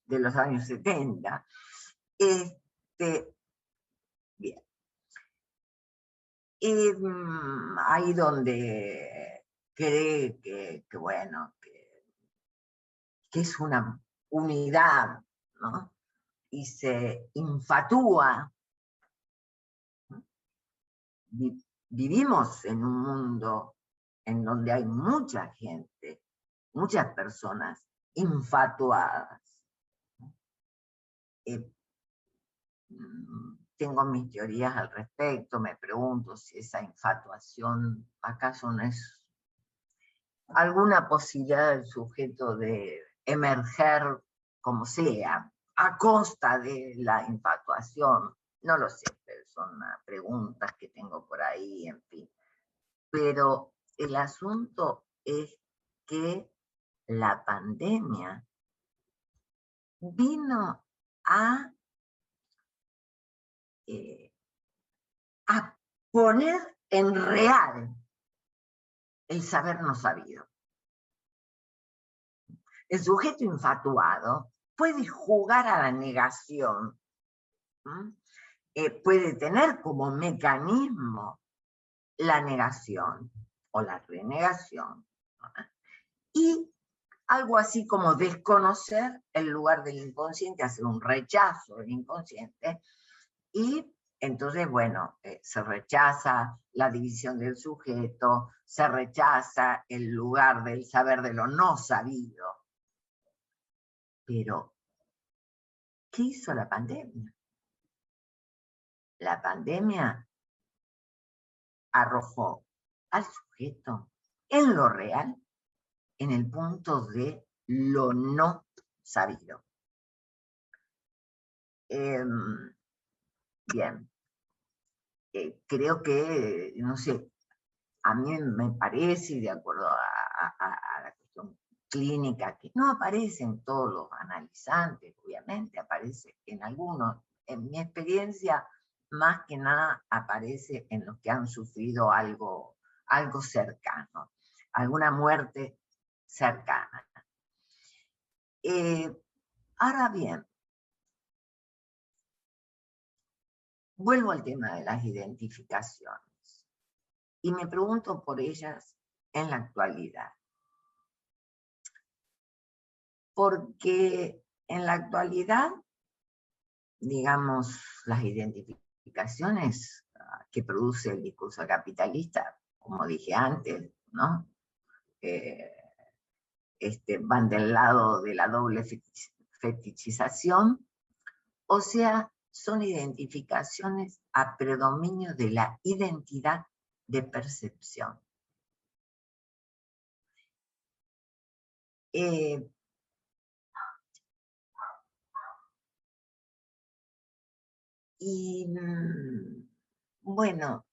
los años 70. Bien. Ahí donde cree que bueno, que es una unidad, ¿no? Y se infatúa. Vivimos en un mundo en donde hay mucha gente, muchas personas infatuadas. Tengo mis teorías al respecto, me pregunto si esa infatuación acaso no es alguna posibilidad del sujeto de emerger como sea, a costa de la infatuación. No lo sé, pero son preguntas que tengo por ahí, en fin. Pero el asunto es que la pandemia vino a poner en real el saber no sabido. El sujeto infatuado puede jugar a la negación, puede tener como mecanismo la negación o la renegación, y algo así como desconocer el lugar del inconsciente, hacer un rechazo del inconsciente, y entonces, bueno, se rechaza la división del sujeto, se rechaza el lugar del saber de lo no sabido. Pero, ¿qué hizo la pandemia? La pandemia arrojó al sujeto en lo real, en el punto de lo no sabido. Bien, creo que, no sé, a mí me parece, de acuerdo a la cuestión clínica, que no aparecen todos los analizantes, obviamente, aparece en algunos. En mi experiencia, más que nada aparece en los que han sufrido algo cercano, alguna muerte cercana. Ahora bien, vuelvo al tema de las identificaciones y me pregunto por ellas en la actualidad. Porque en la actualidad, digamos, las identificaciones que produce el discurso capitalista, como dije antes, ¿no? Van del lado de la doble fetichización, o sea, son identificaciones a predominio de la identidad de percepción. Y bueno,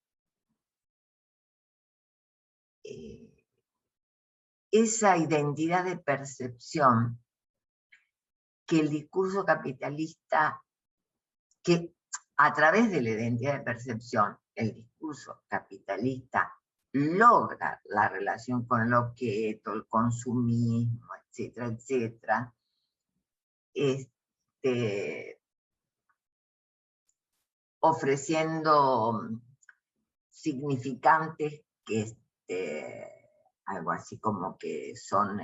esa identidad de percepción que el discurso capitalista, que a través de la identidad de percepción, el discurso capitalista logra la relación con el objeto, el consumismo, etcétera, etcétera, ofreciendo significantes que algo así como que son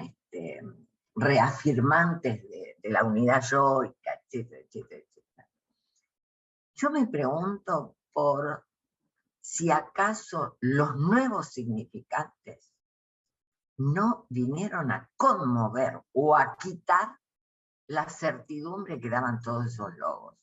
reafirmantes de la unidad yoica, etcétera, etcétera, etcétera. Yo me pregunto por si acaso los nuevos significantes no vinieron a conmover o a quitar la certidumbre que daban todos esos logos.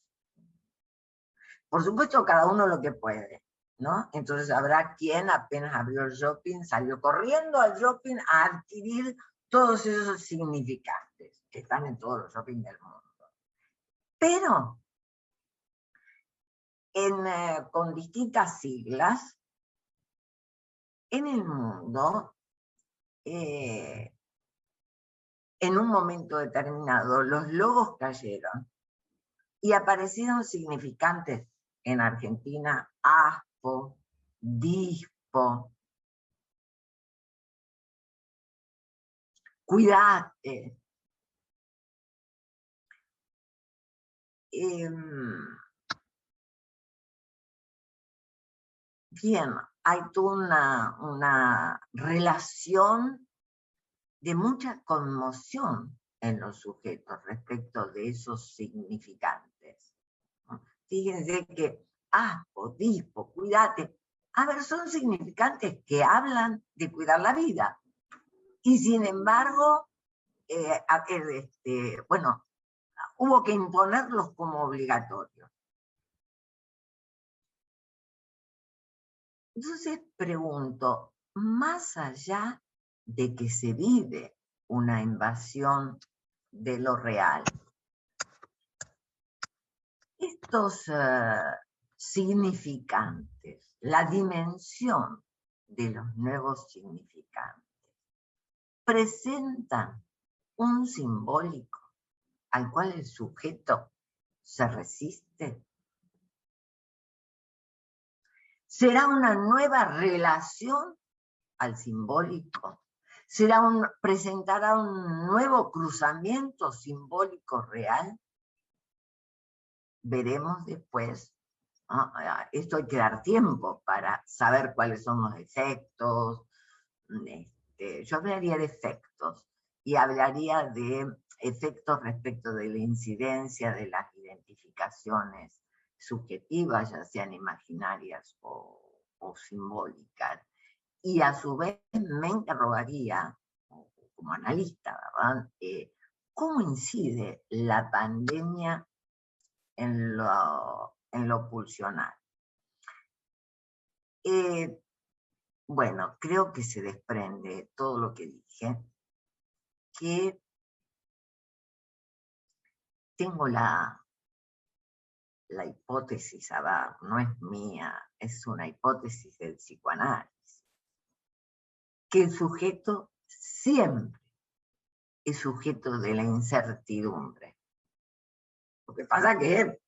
Por supuesto, cada uno lo que puede, ¿no? Entonces habrá quien apenas abrió el shopping, salió corriendo al shopping a adquirir todos esos significantes que están en todos los shopping del mundo. Pero con distintas siglas, en el mundo, en un momento determinado, los logos cayeron y aparecieron significantes en Argentina: ASPO, DISPO, cuidate. Bien, hay toda una relación de mucha conmoción en los sujetos respecto de esos significantes. Fíjense que ASPO, DISPO, cuidate, a ver, son significantes que hablan de cuidar la vida. Y sin embargo, bueno, hubo que imponerlos como obligatorios. Entonces pregunto, más allá de que se vive una invasión de lo real, estos significantes, la dimensión de los nuevos significantes, presentan un simbólico al cual el sujeto se resiste. ¿Será una nueva relación al simbólico? presentará un nuevo cruzamiento simbólico real. Veremos después. Esto hay que dar tiempo para saber cuáles son los efectos. Yo hablaría de efectos y hablaría de efectos respecto de la incidencia de las identificaciones subjetivas, ya sean imaginarias o simbólicas. Y a su vez me interrogaría, como analista, ¿verdad? ¿Cómo incide la pandemia en lo pulsional? Bueno, creo que se desprende todo lo que dije, que tengo la hipótesis, no es mía, es una hipótesis del psicoanálisis, que el sujeto siempre es sujeto de la incertidumbre. Lo que pasa es que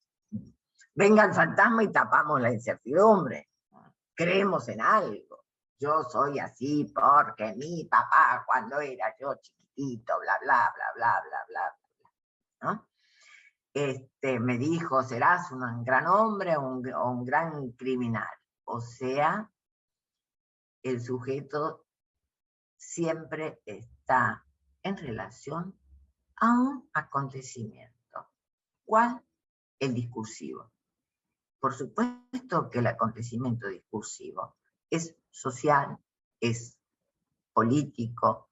venga el fantasma y tapamos la incertidumbre. Creemos en algo. Yo soy así porque mi papá, cuando era yo chiquitito, bla, bla, bla, bla, bla, bla, bla, ¿no? Me dijo, serás un gran hombre o un gran criminal. O sea, el sujeto siempre está en relación a un acontecimiento. ¿Cuál? El discursivo. Por supuesto que el acontecimiento discursivo es social, es político,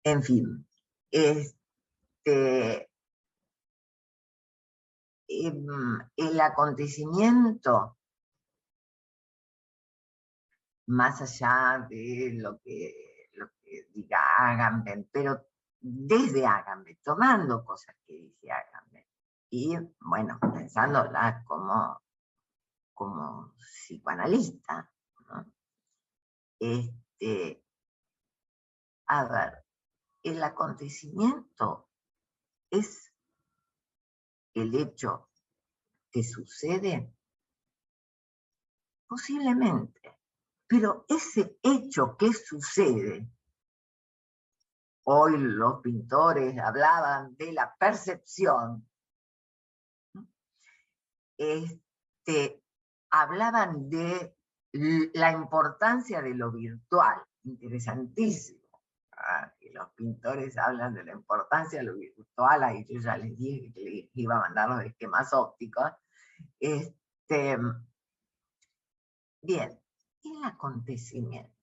en fin. El acontecimiento, más allá de lo que diga Agamben, pero desde Agamben, tomando cosas que dice Agamben, y bueno, pensándola como psicoanalista, ¿no? A ver, el acontecimiento es el hecho que sucede, posiblemente, pero ese hecho que sucede, hoy los pintores hablaban de la percepción, hablaban de la importancia de lo virtual, interesantísimo. Y los pintores hablan de la importancia de lo virtual, ahí yo ya les dije que les iba a mandar los esquemas ópticos. Bien, el acontecimiento.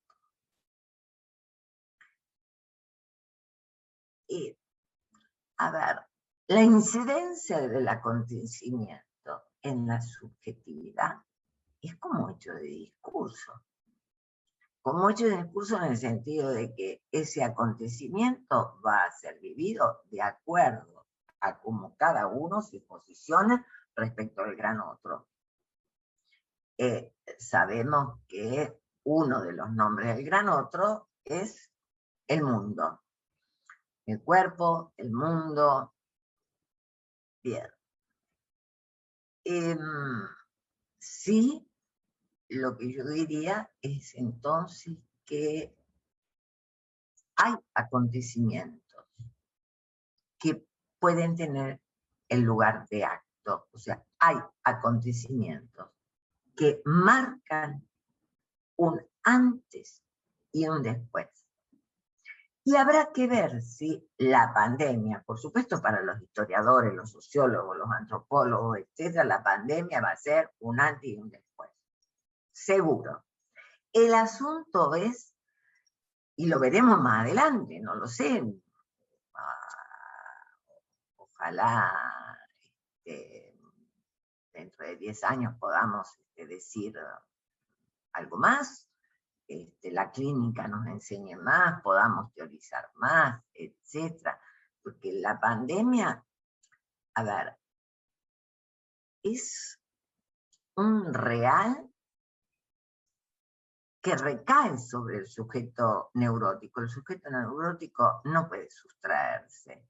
A ver, la incidencia del acontecimiento en la subjetividad es como hecho de discurso. Como hecho de discurso en el sentido de que ese acontecimiento va a ser vivido de acuerdo a cómo cada uno se posiciona respecto al gran otro. Sabemos que uno de los nombres del gran otro es el mundo. El cuerpo, el mundo. Bien. Sí, lo que yo diría es entonces que hay acontecimientos que pueden tener el lugar de acto. O sea, hay acontecimientos que marcan un antes y un después. Y habrá que ver si la pandemia, por supuesto para los historiadores, los sociólogos, los antropólogos, etc., la pandemia va a ser un antes y un después. Seguro. El asunto es, y lo veremos más adelante, no lo sé, ojalá dentro de 10 años podamos decir algo más, la clínica nos enseñe más, podamos teorizar más, etc. Porque la pandemia, a ver, es un real que recae sobre el sujeto neurótico. El sujeto neurótico no puede sustraerse,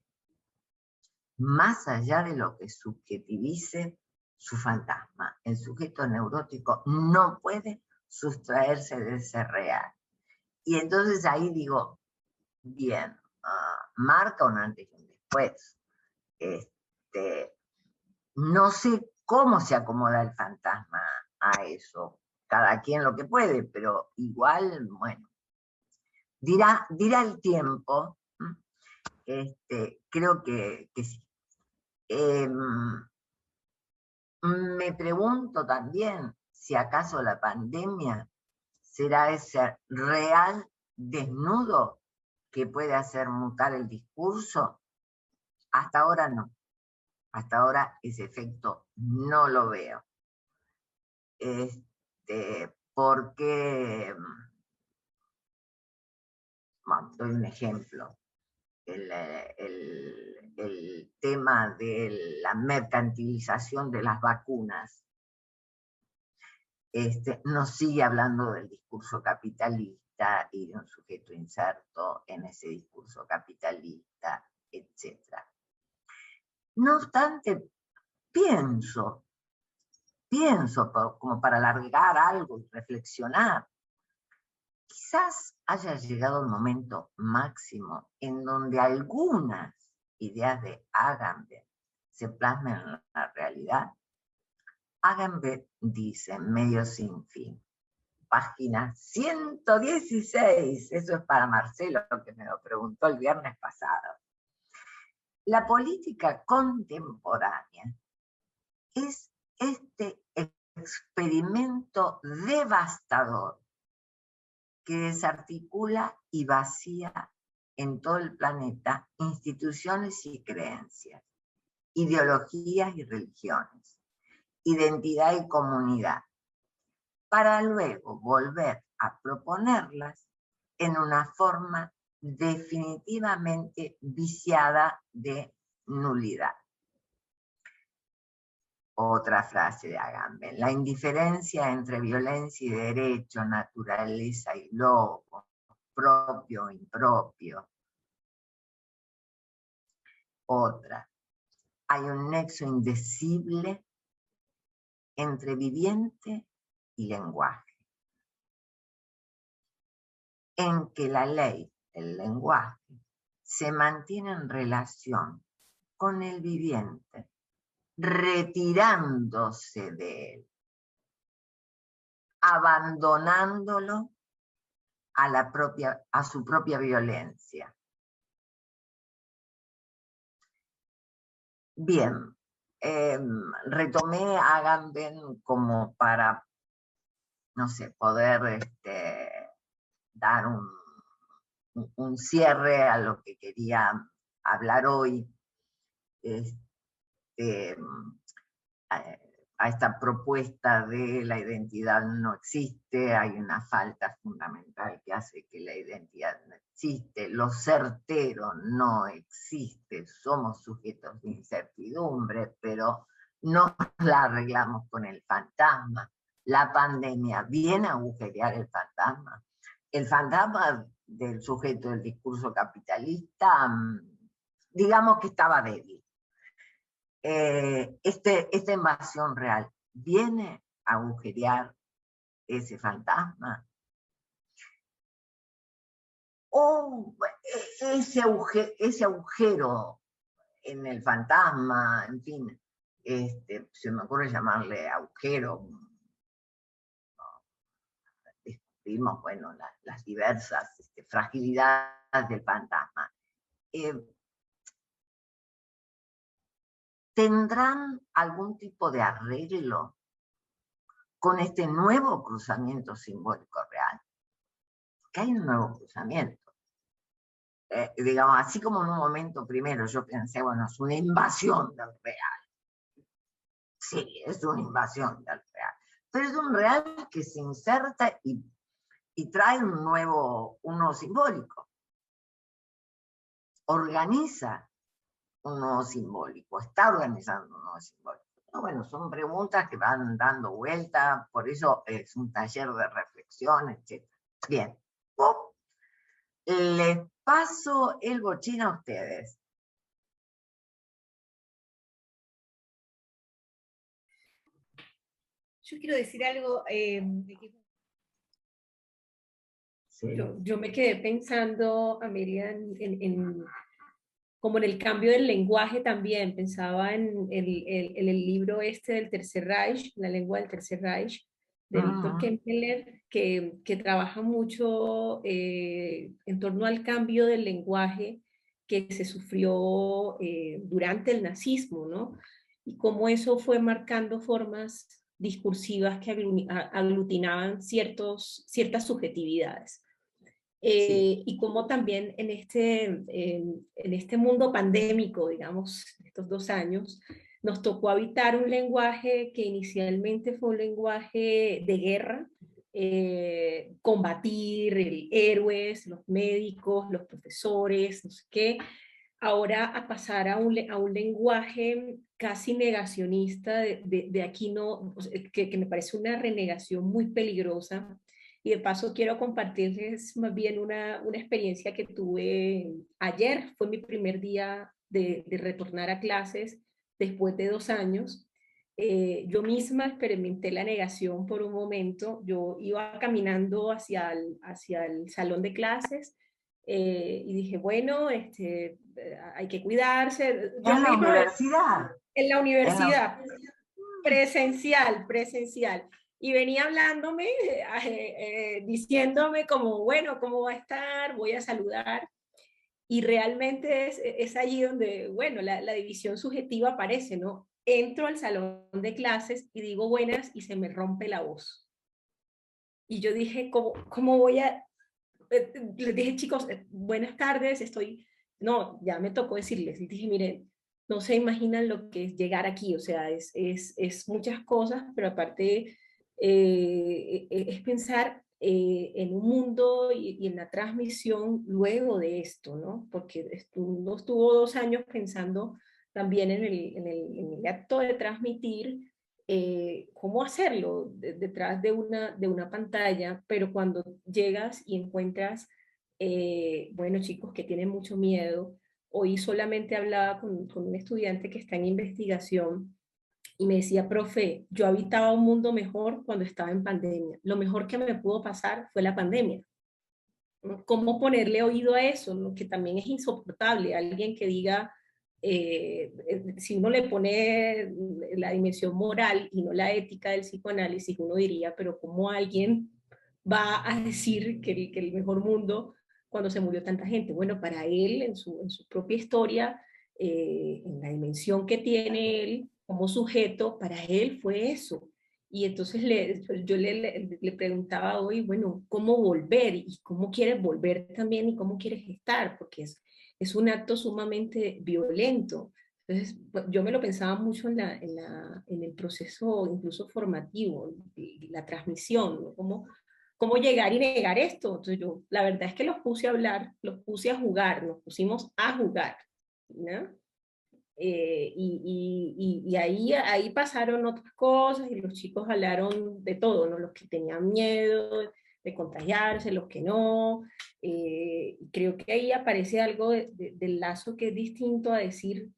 más allá de lo que subjetivice su fantasma. El sujeto neurótico no puede sustraerse de ese real. Y entonces ahí digo, bien, marca un antes y un después. Este, no sé cómo se acomoda el fantasma a eso. Cada quien lo que puede, pero igual, bueno, dirá el tiempo. Creo que sí. Me pregunto también si acaso la pandemia será ese real desnudo que puede hacer mutar el discurso. Hasta ahora no. Hasta ahora ese efecto no lo veo. Porque, bueno, doy un ejemplo. El tema de la mercantilización de las vacunas nos sigue hablando del discurso capitalista y de un sujeto inserto en ese discurso capitalista, etc. No obstante, pienso como para alargar algo y reflexionar, quizás haya llegado el momento máximo en donde algunas ideas de Agamben se plasmen en la realidad. Agamben dice, medio sin fin, página 116, eso es para Marcelo, que me lo preguntó el viernes pasado. La política contemporánea es este experimento devastador que desarticula y vacía en todo el planeta instituciones y creencias, ideologías y religiones, identidad y comunidad, para luego volver a proponerlas en una forma definitivamente viciada de nulidad. Otra frase de Agamben: la indiferencia entre violencia y derecho, naturaleza y lobo, propio e impropio. Otra: hay un nexo indecible entre viviente y lenguaje, en que la ley, el lenguaje, se mantiene en relación con el viviente, retirándose de él, abandonándolo a su propia violencia. Bien, retomé a Agamben como para, no sé, poder dar un cierre a lo que quería hablar hoy, a esta propuesta de la identidad no existe, hay una falta fundamental que hace que la identidad no existe, lo certero no existe, somos sujetos de incertidumbre, pero no la arreglamos con el fantasma. La pandemia viene a agujerear el fantasma del sujeto del discurso capitalista, digamos que estaba débil. Esta invasión real viene a agujerear ese fantasma, o ese agujero en el fantasma, en fin, se me ocurre llamarle agujero. Descubrimos, bueno, las diversas fragilidades del fantasma. ¿Tendrán algún tipo de arreglo con este nuevo cruzamiento simbólico real? Que hay un nuevo cruzamiento. Digamos, así como en un momento primero yo pensé, bueno, es una invasión del real. Sí, es una invasión del real. Pero es un real que se inserta y trae un nuevo simbólico. Organiza un nuevo simbólico, está organizando un nuevo simbólico. Bueno, son preguntas que van dando vuelta, por eso es un taller de reflexión, etc. Bien. Les paso el bochín a ustedes. Yo quiero decir algo. Yo me quedé pensando, Amelia, como en el cambio del lenguaje también. Pensaba en el libro este del Tercer Reich, La lengua del Tercer Reich, de Víctor Kempler, que trabaja mucho en torno al cambio del lenguaje que se sufrió durante el nazismo, ¿no? Y cómo eso fue marcando formas discursivas que aglutinaban ciertas subjetividades. Y cómo también en este mundo pandémico, digamos, estos 2 años, nos tocó habitar un lenguaje que inicialmente fue un lenguaje de guerra, combatir, héroes, los médicos, los profesores, no sé qué, ahora a pasar a un lenguaje casi negacionista, de aquí no, que me parece una renegación muy peligrosa. Y de paso quiero compartirles más bien una experiencia que tuve ayer. Fue mi primer día de retornar a clases después de 2 años. Yo misma experimenté la negación por un momento. Yo iba caminando hacia el salón de clases y dije, bueno, hay que cuidarse. Yo ¿En la misma, universidad? en la En la... universidad, presencial. Y venía hablándome, diciéndome como, bueno, ¿cómo va a estar? Voy a saludar. Y realmente es allí donde, bueno, la división subjetiva aparece, ¿no? Entro al salón de clases y digo buenas y se me rompe la voz. Y yo dije, ¿cómo voy a...? Les dije, chicos, buenas tardes, estoy... No, ya me tocó decirles. Y dije, miren, no se imaginan lo que es llegar aquí, o sea, es muchas cosas, pero aparte es pensar en un mundo y en la transmisión luego de esto, ¿no? Porque uno estuvo 2 años pensando también en el acto de transmitir, cómo hacerlo detrás de una pantalla, pero cuando llegas y encuentras, bueno, chicos que tienen mucho miedo. Hoy solamente hablaba con un estudiante que está en investigación y me decía, profe, yo habitaba un mundo mejor cuando estaba en pandemia. Lo mejor que me pudo pasar fue la pandemia. ¿Cómo ponerle oído a eso? ¿No? Que también es insoportable. Alguien que diga, si uno le pone la dimensión moral y no la ética del psicoanálisis, uno diría, pero ¿cómo alguien va a decir que el mejor mundo cuando se murió tanta gente? Bueno, para él, en su propia historia, en la dimensión que tiene él como sujeto, para él fue eso. Y entonces yo le preguntaba hoy, bueno, ¿cómo volver? ¿Y cómo quieres volver también? ¿Y cómo quieres estar? Porque es un acto sumamente violento. Entonces, pues, yo me lo pensaba mucho en el proceso incluso formativo, la transmisión, ¿no? ¿Cómo llegar y negar esto? Entonces yo, la verdad es que los puse a hablar, los puse a jugar, nos pusimos a jugar, ¿no? Y ahí pasaron otras cosas y los chicos hablaron de todo, ¿no? Los que tenían miedo de contagiarse, los que no. Creo que ahí aparece algo del lazo que es distinto a decir,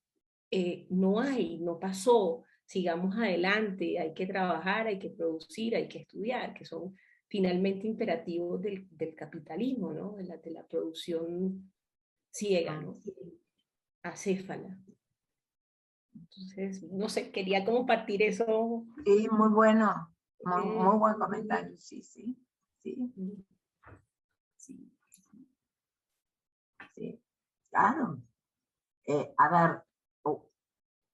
no hay, no pasó, sigamos adelante, hay que trabajar, hay que producir, hay que estudiar, que son finalmente imperativos del capitalismo, ¿no? De la producción ciega, ¿no? Acéfala. Entonces, no sé, quería compartir eso. Sí, muy bueno, muy buen comentario, sí, sí, sí, sí, sí, claro. A ver,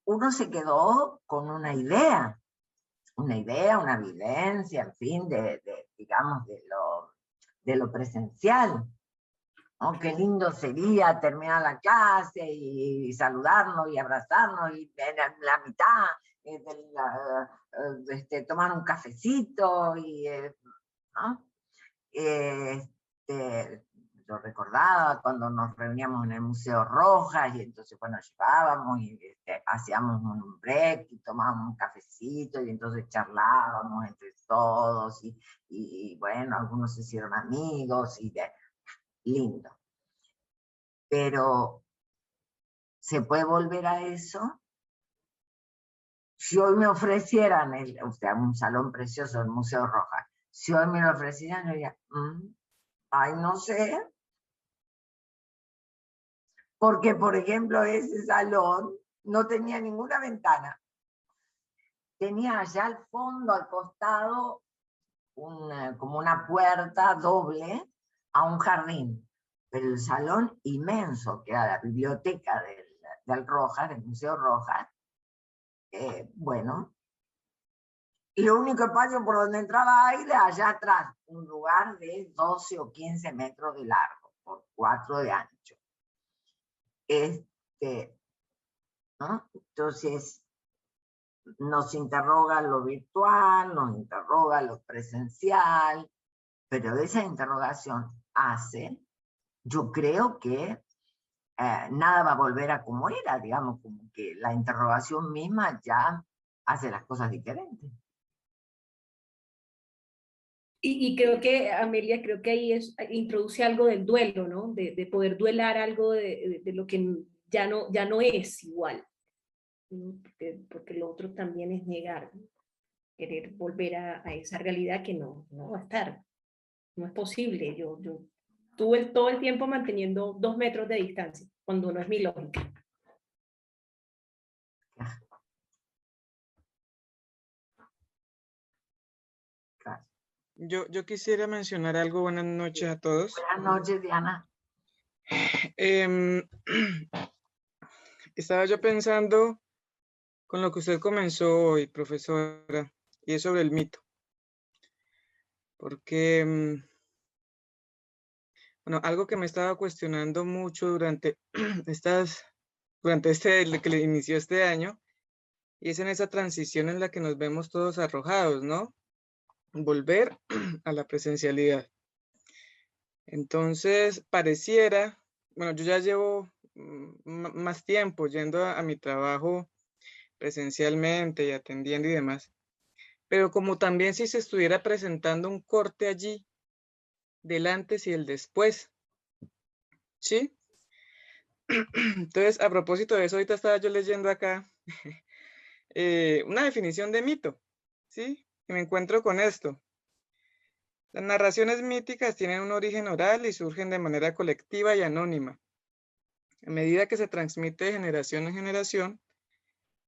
uno se quedó con una idea, una vivencia, en fin, digamos, de lo presencial. Oh, qué lindo sería terminar la clase y saludarnos y abrazarnos y en la mitad tomar un cafecito y ¿no? Yo recordaba cuando nos reuníamos en el Museo Rojas y entonces bueno, llevábamos y hacíamos un break y tomábamos un cafecito y entonces charlábamos entre todos y bueno, algunos se hicieron amigos y lindo. Pero, ¿se puede volver a eso? Si hoy me ofrecieran, un salón precioso del Museo Rojas, si hoy me lo ofrecieran, yo diría, Ay, no sé. Porque, por ejemplo, ese salón no tenía ninguna ventana. Tenía allá al fondo, al costado, como una puerta doble a un jardín. Pero el salón inmenso, que era la biblioteca del Rojas, del Museo Rojas, bueno, lo único espacio por donde entraba aire, allá atrás, un lugar de 12 o 15 metros de largo, por 4 de ancho. ¿No? Entonces, nos interroga lo virtual, nos interroga lo presencial, pero esa interrogación hace, yo creo que nada va a volver a como era, digamos, como que la interrogación misma ya hace las cosas diferentes. Y creo que, Amelia, creo que ahí introduce algo del duelo, ¿no? De poder duelar algo de lo que ya no es igual. Porque lo otro también es negar, ¿no? Querer volver a esa realidad que no va a estar. No es posible. Yo estuve todo el tiempo manteniendo 2 metros de distancia, cuando no es mi lógica. Yo quisiera mencionar algo. Buenas noches a todos. Buenas noches, Diana. Estaba yo pensando con lo que usted comenzó hoy, profesora, y es sobre el mito. Porque, bueno, algo que me estaba cuestionando mucho durante que le inició este año, y es en esa transición en la que nos vemos todos arrojados, ¿no? Volver a la presencialidad. Entonces, pareciera, bueno, yo ya llevo más tiempo yendo a mi trabajo presencialmente y atendiendo y demás, pero como también si se estuviera presentando un corte allí del antes y el después, ¿sí? Entonces, a propósito de eso, ahorita estaba yo leyendo acá una definición de mito, ¿sí? Y me encuentro con esto. Las narraciones míticas tienen un origen oral y surgen de manera colectiva y anónima. A medida que se transmite de generación en generación,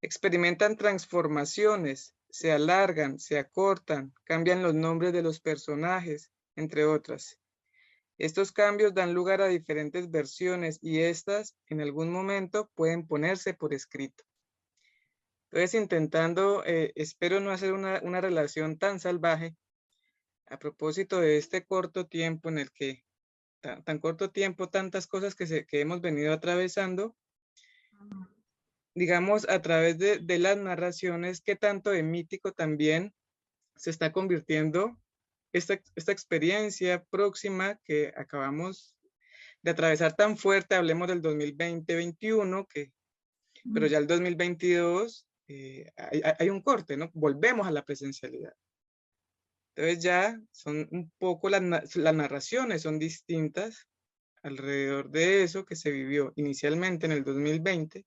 experimentan transformaciones, se alargan, se acortan, cambian los nombres de los personajes, entre otras. Estos cambios dan lugar a diferentes versiones y estas, en algún momento, pueden ponerse por escrito. Entonces, intentando, espero no hacer una relación tan salvaje, a propósito de este corto tiempo en el que, tan corto tiempo, tantas cosas que hemos venido atravesando, digamos, a través de las narraciones, que tanto de mítico también se está convirtiendo esta experiencia próxima que acabamos de atravesar tan fuerte. Hablemos del 2020-21, pero ya el 2022 hay un corte, ¿no? Volvemos a la presencialidad. Entonces ya son un poco las narraciones son distintas alrededor de eso que se vivió inicialmente en el 2020,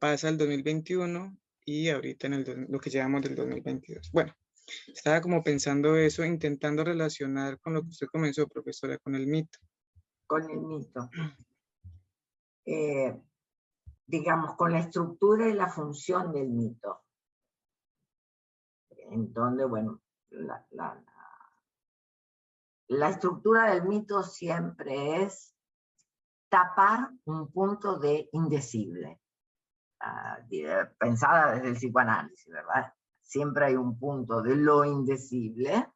pasa el 2021 y ahorita en lo que llevamos del 2022. Bueno, estaba como pensando eso, intentando relacionar con lo que usted comenzó, profesora, con el mito. Con el mito. Digamos, con la estructura y la función del mito. Entonces, bueno, la estructura del mito siempre es tapar un punto de indecible. Pensada desde el psicoanálisis, ¿verdad? Siempre hay un punto de lo indecible,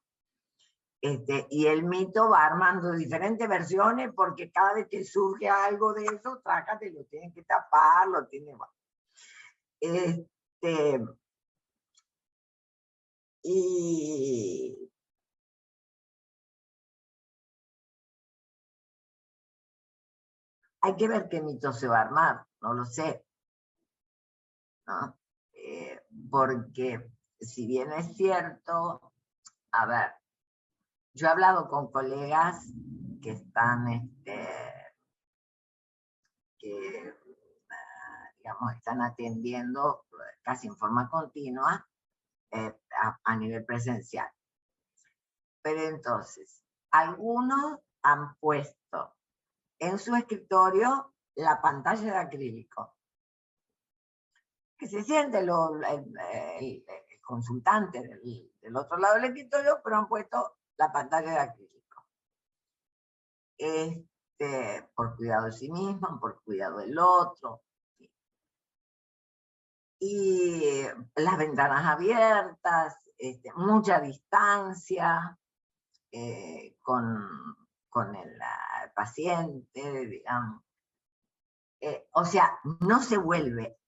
y el mito va armando diferentes versiones porque cada vez que surge algo de eso, trácate, lo tienen que tapar, lo tienen... Y hay que ver qué mito se va a armar, no lo sé, ¿no? Porque si bien es cierto, a ver, yo he hablado con colegas que están, que digamos, están atendiendo casi en forma continua a nivel presencial. Pero entonces, algunos han puesto en su escritorio la pantalla de acrílico. Que se siente el consultante del otro lado del escritorio, pero han puesto la pantalla de acrílico. Por cuidado de sí mismo, por cuidado del otro. Y las ventanas abiertas, mucha distancia con el paciente, digamos. O sea, no se vuelve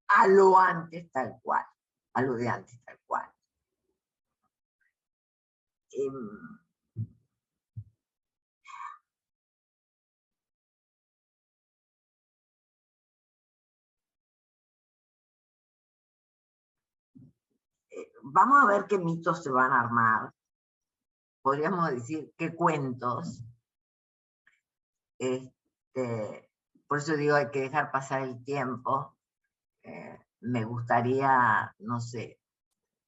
a lo antes tal cual, a lo de antes tal cual. Vamos a ver qué mitos se van a armar. Podríamos decir qué cuentos. Por eso digo, hay que dejar pasar el tiempo. Me gustaría, no sé,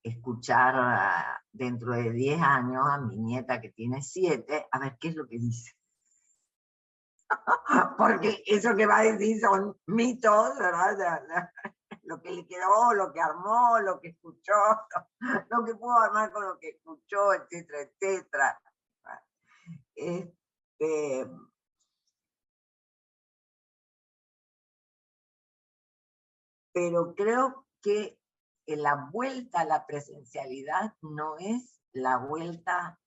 escuchar dentro de 10 años a mi nieta que tiene 7, a ver qué es lo que dice. Porque eso que va a decir son mitos, ¿verdad? Lo que le quedó, lo que armó, lo que escuchó, lo que pudo armar con lo que escuchó, etcétera, etcétera. Pero creo que la vuelta a la presencialidad no es la vuelta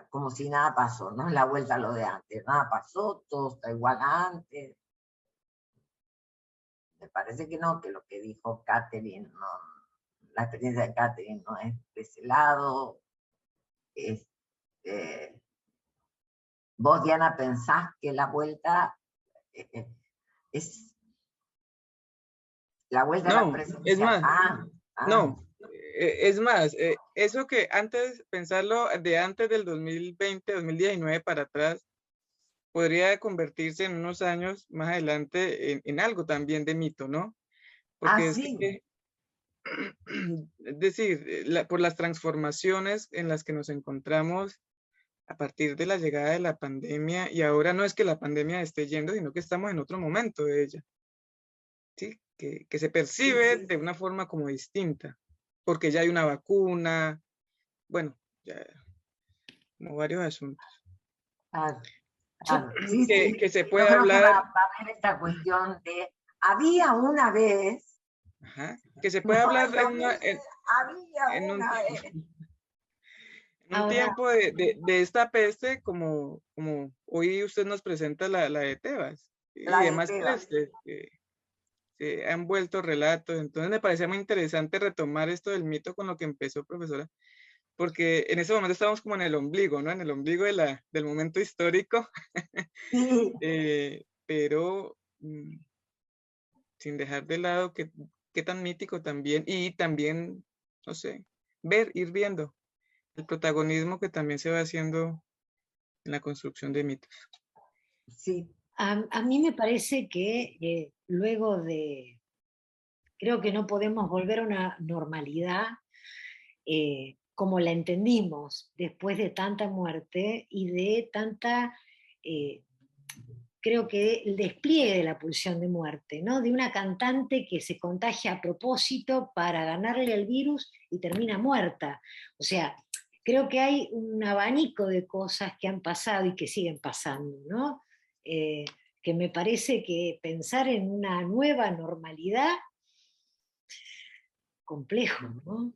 como si nada pasó, no es la vuelta a lo de antes, nada pasó, todo está igual a antes. Me parece que no, que lo que dijo Catherine, no, la experiencia de Catherine no es de ese lado. Vos, Diana, pensás que la vuelta es la vuelta a la presencialidad. No, es más, eso que antes, pensarlo de antes del 2020, 2019 para atrás, podría convertirse en unos años más adelante en algo también de mito, ¿no? Porque es sí. que, es decir, por las transformaciones en las que nos encontramos a partir de la llegada de la pandemia, y ahora no es que la pandemia esté yendo, sino que estamos en otro momento de ella, ¿sí? Que se percibe de una forma como distinta, porque ya hay una vacuna, bueno, ya como varios asuntos. Que se puede hablar. Va a haber esta cuestión de, había una vez. Ajá, que se puede hablar en un tiempo de esta peste como hoy usted nos presenta la de Tebas y demás pestes que se han vuelto relatos. Entonces me parece muy interesante retomar esto del mito con lo que empezó, profesora, porque en ese momento estamos como en el ombligo, ¿no? En el ombligo del momento histórico, pero sin dejar de lado qué tan mítico también, y también, no sé, ir viendo el protagonismo que también se va haciendo en la construcción de mitos. Sí. A mí me parece que luego de, creo que no podemos volver a una normalidad como la entendimos después de tanta muerte y de tanta, creo que el despliegue de la pulsión de muerte, ¿no? De una cantante que se contagia a propósito para ganarle al virus y termina muerta. O sea, creo que hay un abanico de cosas que han pasado y que siguen pasando, ¿no? Que me parece que pensar en una nueva normalidad, complejo, ¿no?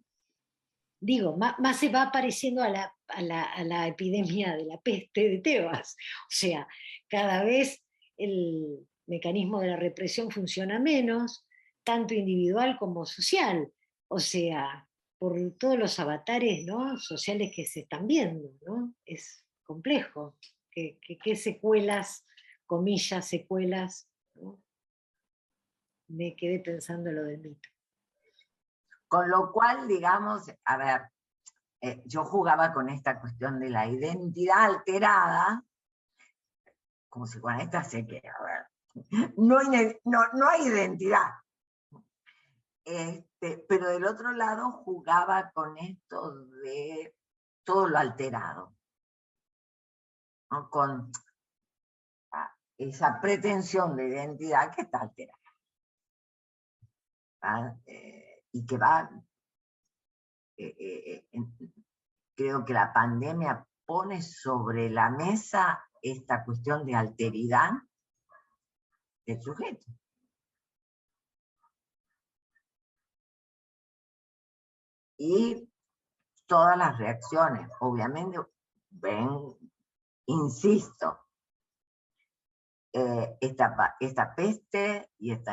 Digo, más se va pareciendo a la epidemia de la peste de Tebas. O sea, cada vez el mecanismo de la represión funciona menos, tanto individual como social. O sea, por todos los avatares, ¿no?, sociales que se están viendo, ¿no? Es complejo. ¿Qué secuelas, comillas, secuelas, ¿no? Me quedé pensando en lo del mito. Con lo cual, digamos, a ver, yo jugaba con esta cuestión de la identidad alterada, como si con esta sé que, a ver, no hay identidad. Pero del otro lado jugaba con esto de todo lo alterado. ¿no? Con esa pretensión de identidad que está alterada. Y que va, creo que la pandemia pone sobre la mesa esta cuestión de alteridad del sujeto. Y todas las reacciones, obviamente, ven, insisto, esta peste y este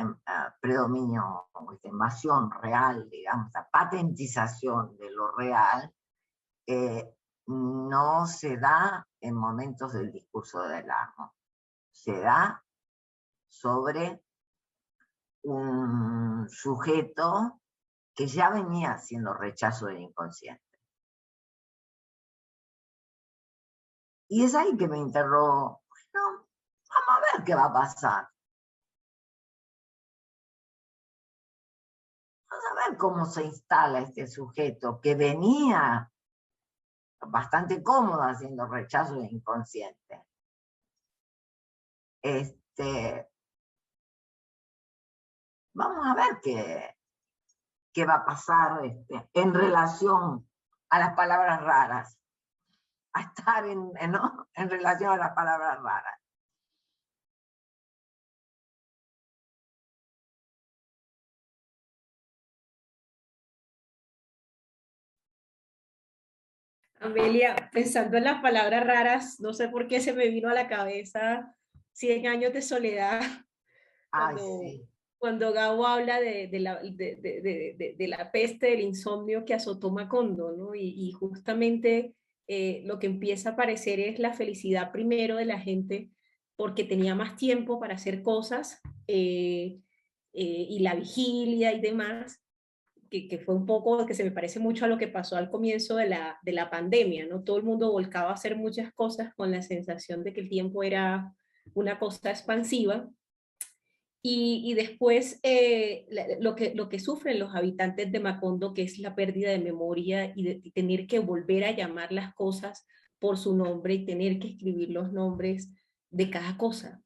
predominio, esta invasión real, digamos, esta patentización de lo real, no se da en momentos del discurso del amo, se da sobre un sujeto que ya venía haciendo rechazo del inconsciente. Y es ahí que me interrogo, bueno, vamos a ver qué va a pasar. Vamos a ver cómo se instala este sujeto que venía bastante cómodo haciendo rechazo del inconsciente. Vamos a ver qué va a pasar en relación a las palabras raras, a estar ¿no? en relación a las palabras raras. Amelia, pensando en las palabras raras, no sé por qué se me vino a la cabeza 100 años de soledad. Cuando Gabo habla de la peste, del insomnio que azotó Macondo, ¿no? Y justamente lo que empieza a aparecer es la felicidad primero de la gente porque tenía más tiempo para hacer cosas y la vigilia y demás, que fue un poco, que se me parece mucho a lo que pasó al comienzo de la pandemia, ¿no? Todo el mundo volcaba a hacer muchas cosas con la sensación de que el tiempo era una cosa expansiva. Y después lo que sufren los habitantes de Macondo, que es la pérdida de memoria y de tener que volver a llamar las cosas por su nombre y tener que escribir los nombres de cada cosa,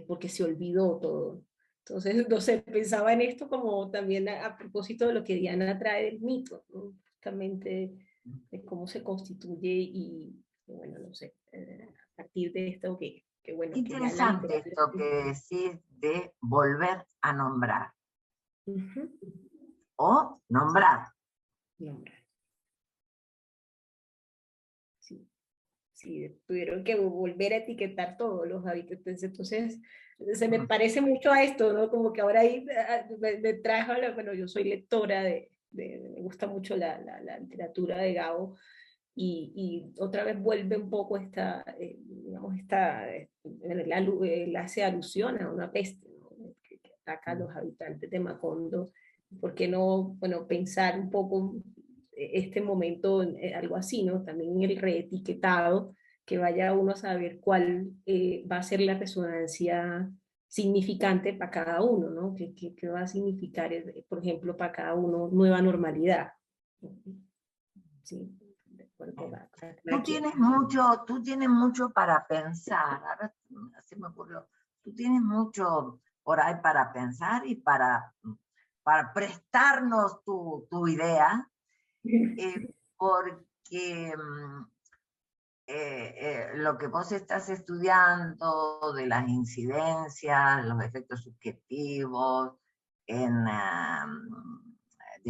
porque se olvidó todo. Entonces, no sé, pensaba en esto como también a propósito de lo que Diana trae del mito, ¿no? Justamente de cómo se constituye y bueno, no sé, a partir de esto que bueno. Interesante esto que decís de volver a nombrar. O nombrar. Sí, tuvieron que volver a etiquetar todos los habitantes. Entonces, se me parece mucho a esto, ¿no? Como que ahora ahí me trajo, bueno, yo soy lectora me gusta mucho la literatura de Gabo, y otra vez vuelve un poco digamos, él hace alusión a una peste, ¿no? que ataca a los habitantes de Macondo. ¿Por qué no, bueno, pensar un poco este momento en algo así, ¿no? También en el reetiquetado, que vaya uno a saber cuál va a ser la resonancia significante para cada uno, ¿no? ¿Qué va a significar, por ejemplo, para cada uno nueva normalidad? Sí. Tú tienes mucho para pensar. Ahora se me ocurrió. Tú tienes mucho por ahí para pensar y para prestarnos tu idea, porque lo que vos estás estudiando de las incidencias, los efectos subjetivos de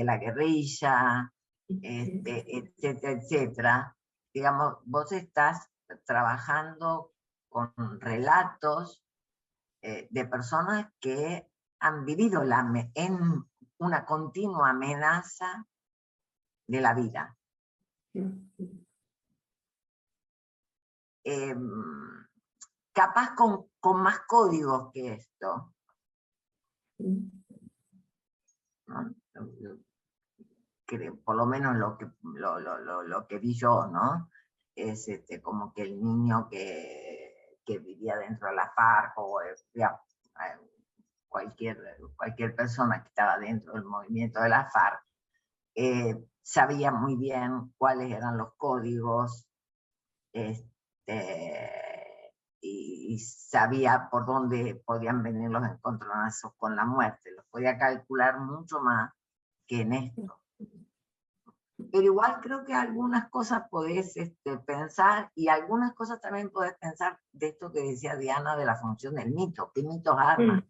la guerrilla, etcétera, etcétera. Digamos, vos estás trabajando con relatos de personas que han vivido en una continua amenaza de la vida. Capaz con más códigos que esto. ¿No? Por lo menos lo que vi yo, ¿no? Es como que el niño que vivía dentro de la FARC o cualquier persona que estaba dentro del movimiento de la FARC sabía muy bien cuáles eran los códigos y sabía por dónde podían venir los encontronazos con la muerte, los podía calcular mucho más que en esto. Pero igual creo que algunas cosas podés pensar, y algunas cosas también podés pensar de esto que decía Diana de la función del mito. ¿Qué mitos arman?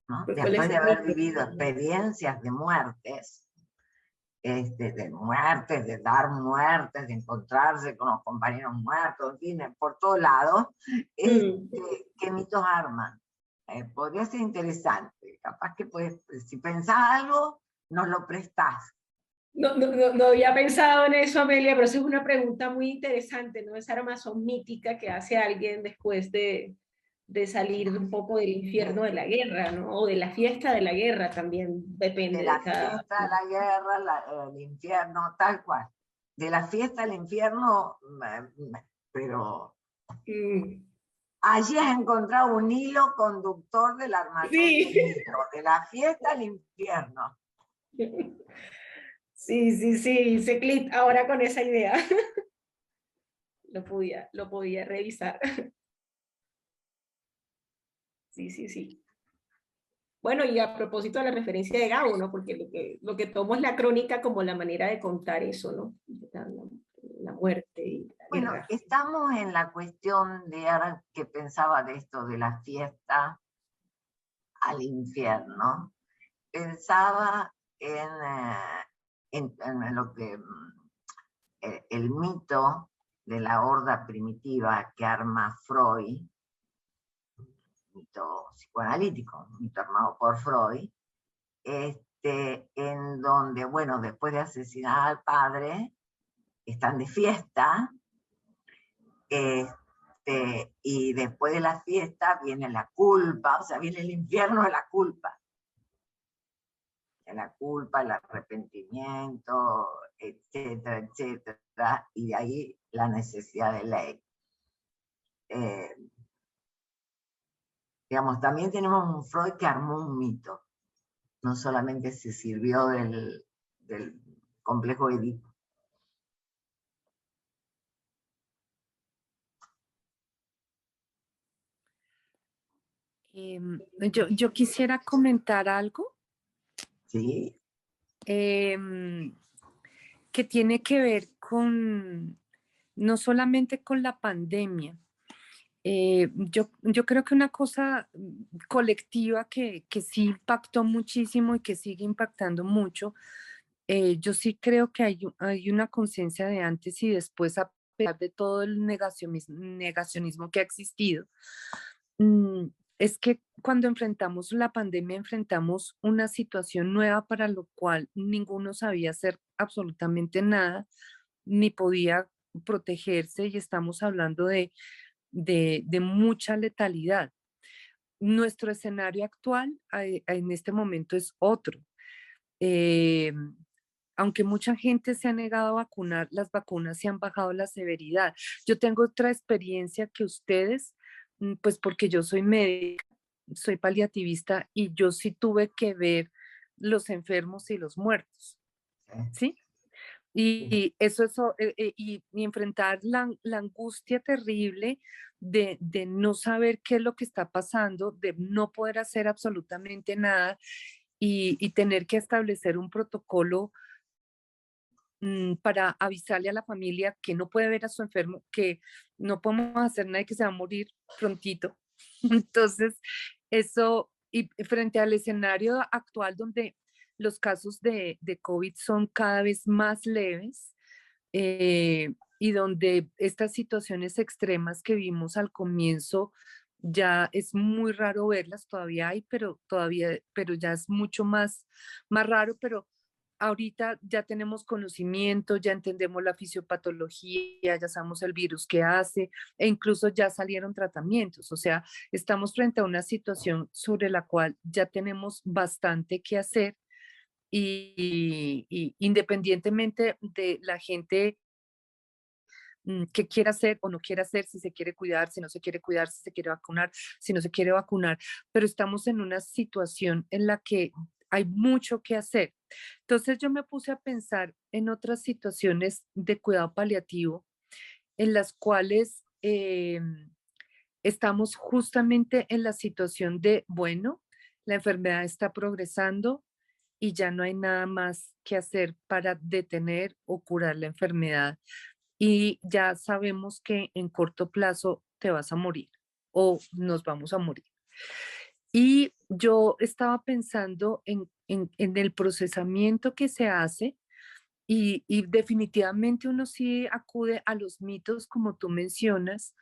¿No? Después de haber vivido experiencias de muertes, de dar muertes, de encontrarse con los compañeros muertos, en fin, por todos lados, ¿qué mitos arman? Podría ser interesante. Capaz que si pensás algo, nos lo prestás. No había pensado en eso, Amelia, pero esa es una pregunta muy interesante, ¿no? Esa armazón mítica que hace alguien después de salir un poco del infierno de la guerra, ¿no? O de la fiesta de la guerra también, depende de la fiesta, la guerra, el infierno, tal cual. De la fiesta al infierno, pero allí has encontrado un hilo conductor del armazón del mito, de la fiesta al infierno. Sí, hice clic ahora con esa idea. Lo podía revisar. Sí. Bueno, y a propósito de la referencia de Gabo, ¿no? Porque lo que tomo es la crónica como la manera de contar eso, ¿no? La muerte y la bueno, guerra. Estamos en la cuestión de ahora que pensaba de esto, de la fiesta al infierno. Pensaba en lo que el mito de la horda primitiva que arma Freud, mito psicoanalítico, mito armado por Freud, en donde, bueno, después de asesinar al padre, están de fiesta, y después de la fiesta viene la culpa, o sea, viene el infierno de la culpa. De la culpa, el arrepentimiento, etcétera, etcétera, y de ahí la necesidad de ley. Digamos, también tenemos un Freud que armó un mito, no solamente se sirvió del complejo Edipo. Yo quisiera comentar algo ¿Sí? Que tiene que ver con, no solamente con la pandemia. Yo creo que una cosa colectiva que sí impactó muchísimo y que sigue impactando mucho, yo sí creo que hay una conciencia de antes y después, a pesar de todo el negacionismo que ha existido. Es que cuando enfrentamos la pandemia, enfrentamos una situación nueva para lo cual ninguno sabía hacer absolutamente nada, ni podía protegerse, y estamos hablando de mucha letalidad. Nuestro escenario actual en este momento es otro. Eh, Aunque mucha gente se ha negado a vacunar, las vacunas se han bajado la severidad. Yo tengo otra experiencia que ustedes, pues porque yo soy médica, soy paliativista, y yo sí tuve que ver los enfermos y los muertos, ¿sí? Y y enfrentar la angustia terrible de no saber qué es lo que está pasando, de no poder hacer absolutamente nada, y tener que establecer un protocolo para avisarle a la familia que no puede ver a su enfermo, que no podemos hacer nada y que se va a morir prontito. Entonces, eso, y frente al escenario actual donde los casos de COVID son cada vez más leves, y donde estas situaciones extremas que vimos al comienzo ya es muy raro verlas, todavía hay, pero ya es mucho más raro, pero ahorita ya tenemos conocimiento, ya entendemos la fisiopatología, ya sabemos el virus que hace, e incluso ya salieron tratamientos. O sea, estamos frente a una situación sobre la cual ya tenemos bastante que hacer, y independientemente de la gente que quiera hacer o no quiera hacer, si se quiere cuidar, si no se quiere cuidar, si se quiere vacunar, si no se quiere vacunar, pero estamos en una situación en la que hay mucho que hacer. Entonces yo me puse a pensar en otras situaciones de cuidado paliativo en las cuales estamos justamente en la situación de, bueno, la enfermedad está progresando y ya no hay nada más que hacer para detener o curar la enfermedad. Y ya sabemos que en corto plazo te vas a morir o nos vamos a morir. Y yo estaba pensando en el procesamiento que se hace y definitivamente uno sí acude a los mitos, como tú mencionas,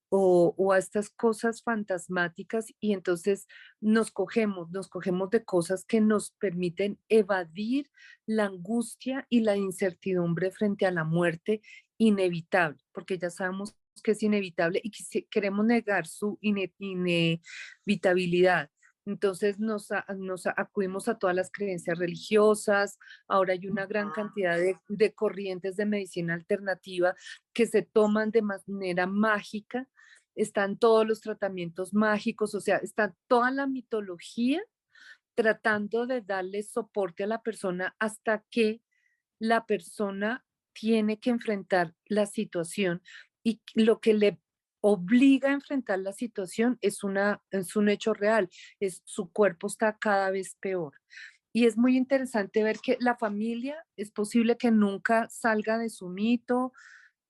o a estas cosas fantasmáticas y entonces nos cogemos de cosas que nos permiten evadir la angustia y la incertidumbre frente a la muerte inevitable, porque ya sabemos que es inevitable y que si queremos negar su inevitabilidad. Entonces acudimos a todas las creencias religiosas. Ahora hay una gran cantidad de corrientes de medicina alternativa que se toman de manera mágica. Están todos los tratamientos mágicos, o sea, está toda la mitología tratando de darle soporte a la persona hasta que la persona tiene que enfrentar la situación y lo que le obliga a enfrentar la situación es un hecho real, es su cuerpo está cada vez peor. Y es muy interesante ver que la familia es posible que nunca salga de su mito,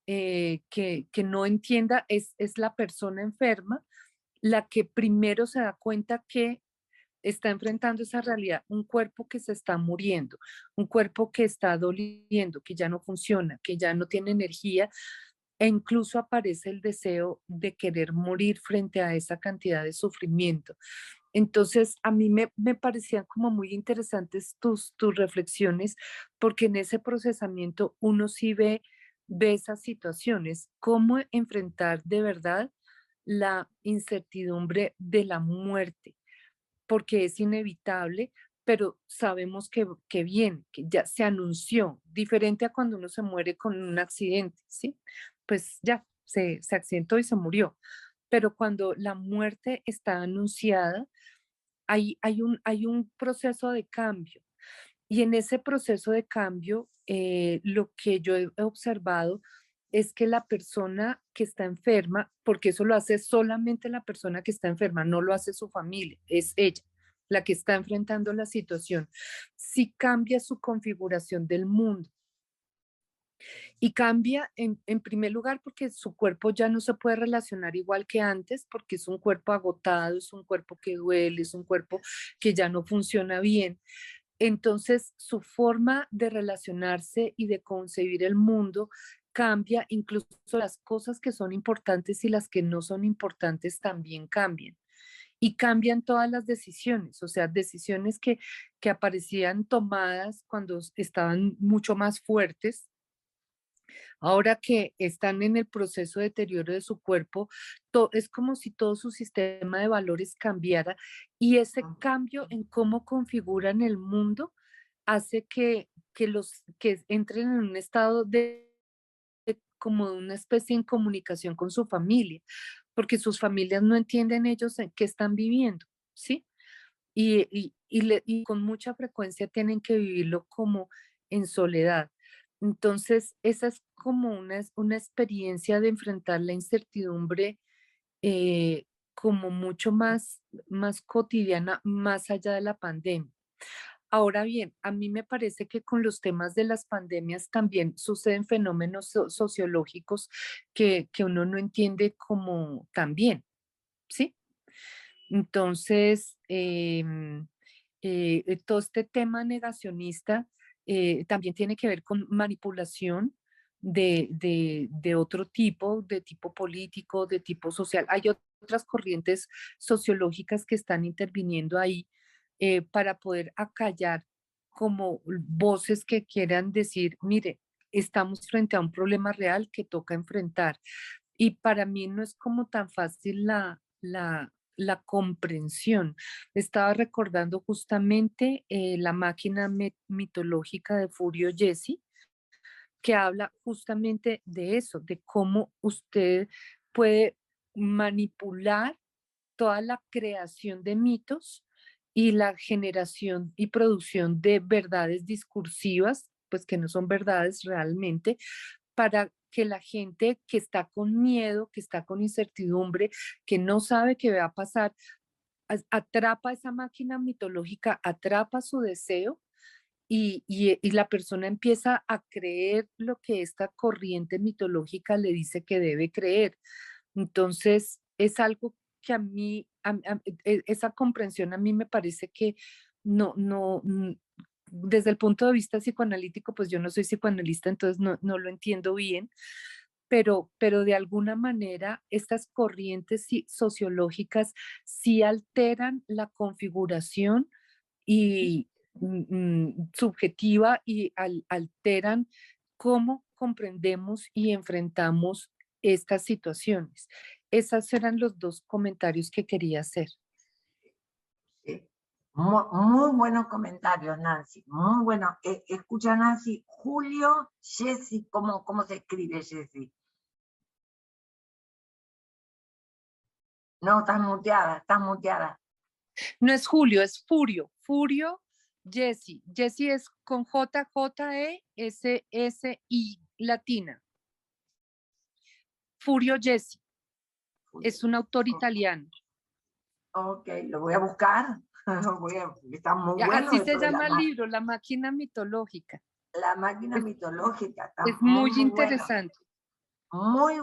que no entienda, es la persona enferma la que primero se da cuenta que está enfrentando esa realidad, un cuerpo que se está muriendo, un cuerpo que está doliendo, que ya no funciona, que ya no tiene energía, e incluso aparece el deseo de querer morir frente a esa cantidad de sufrimiento. Entonces, a mí me parecían como muy interesantes tus reflexiones, porque en ese procesamiento uno sí ve esas situaciones, cómo enfrentar de verdad la incertidumbre de la muerte, porque es inevitable, pero sabemos que viene, que ya se anunció, diferente a cuando uno se muere con un accidente, ¿sí? Pues ya, se accidentó y se murió. Pero cuando la muerte está anunciada, hay un proceso de cambio. Y en ese proceso de cambio, lo que yo he observado es que la persona que está enferma, porque eso lo hace solamente la persona que está enferma, no lo hace su familia, es ella la que está enfrentando la situación, sí cambia su configuración del mundo. Y cambia en primer lugar porque su cuerpo ya no se puede relacionar igual que antes, porque es un cuerpo agotado, es un cuerpo que duele, es un cuerpo que ya no funciona bien. Entonces, su forma de relacionarse y de concebir el mundo cambia, incluso las cosas que son importantes y las que no son importantes también cambian. Y cambian todas las decisiones, o sea, decisiones que aparecían tomadas cuando estaban mucho más fuertes. Ahora que están en el proceso de deterioro de su cuerpo, es como si todo su sistema de valores cambiara y ese cambio en cómo configuran el mundo hace que entren en un estado como de una especie de comunicación con su familia, porque sus familias no entienden ellos en qué están viviendo, ¿sí? Y con mucha frecuencia tienen que vivirlo como en soledad. Entonces, esa es como una experiencia de enfrentar la incertidumbre eh, como mucho más cotidiana, más allá de la pandemia. Ahora bien, a mí me parece que con los temas de las pandemias también suceden fenómenos sociológicos que uno no entiende como también, ¿sí? Entonces, todo este tema negacionista también tiene que ver con manipulación de otro tipo, de tipo político, de tipo social. Hay otras corrientes sociológicas que están interviniendo ahí para poder acallar como voces que quieran decir, mire, estamos frente a un problema real que toca enfrentar. Y para mí no es como tan fácil la comprensión. Estaba recordando justamente la máquina mitológica de Furio Jesse, que habla justamente de eso, de cómo usted puede manipular toda la creación de mitos y la generación y producción de verdades discursivas, pues que no son verdades realmente, para que la gente que está con miedo, que está con incertidumbre, que no sabe qué va a pasar, atrapa esa máquina mitológica, atrapa su deseo y la persona empieza a creer lo que esta corriente mitológica le dice que debe creer. Entonces, es algo que a mí, esa comprensión a mí me parece que desde el punto de vista psicoanalítico, pues yo no soy psicoanalista, entonces no lo entiendo bien, pero de alguna manera estas corrientes sociológicas sí alteran la configuración y subjetiva y alteran cómo comprendemos y enfrentamos estas situaciones. Esos eran los dos comentarios que quería hacer. Sí. Muy buenos comentarios, Nancy. Muy bueno. Escucha, Nancy. Julio, Jessy, ¿cómo se escribe, Jessy? No, estás muteada, estás muteada. No es Julio, es Furio. Furio, Jessy. Jessy es con J, J-E-S-S-I latina. Furio Jessy. Es un autor italiano. Ok, lo voy a buscar. Está muy bueno. Así se llama el libro, La máquina mitológica. La máquina mitológica. Está Es muy Bueno. interesante. Muy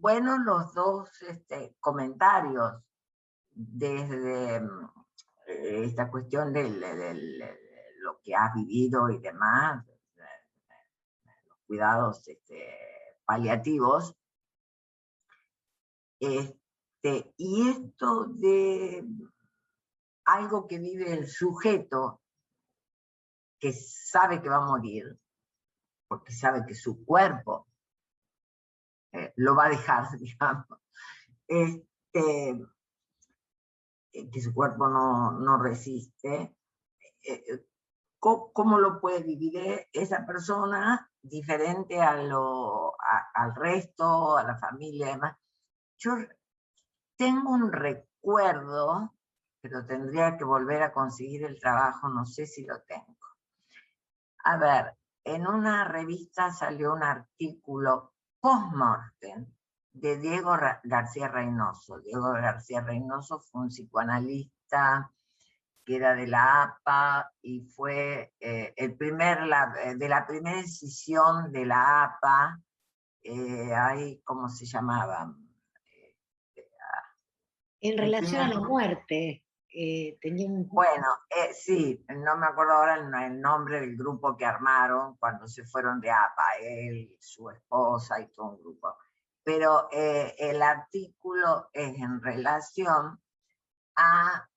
buenos los dos comentarios, desde esta cuestión de lo que has vivido y demás, los cuidados paliativos, y esto de algo que vive el sujeto, que sabe que va a morir, porque sabe que su cuerpo lo va a dejar, digamos, que su cuerpo no resiste. ¿Cómo lo puede vivir esa persona diferente al resto, a la familia y demás? Yo tengo un recuerdo, pero tendría que volver a conseguir el trabajo, no sé si lo tengo. A ver, en una revista salió un artículo post-mortem de Diego García Reynoso. Diego García Reynoso fue un psicoanalista que era de la APA y fue de la primera decisión de la APA, ¿cómo se llamaba? En relación a la muerte, tenía un... Bueno, sí, no me acuerdo ahora el nombre del grupo que armaron cuando se fueron de APA, él, su esposa y todo un grupo. Pero el artículo es en relación a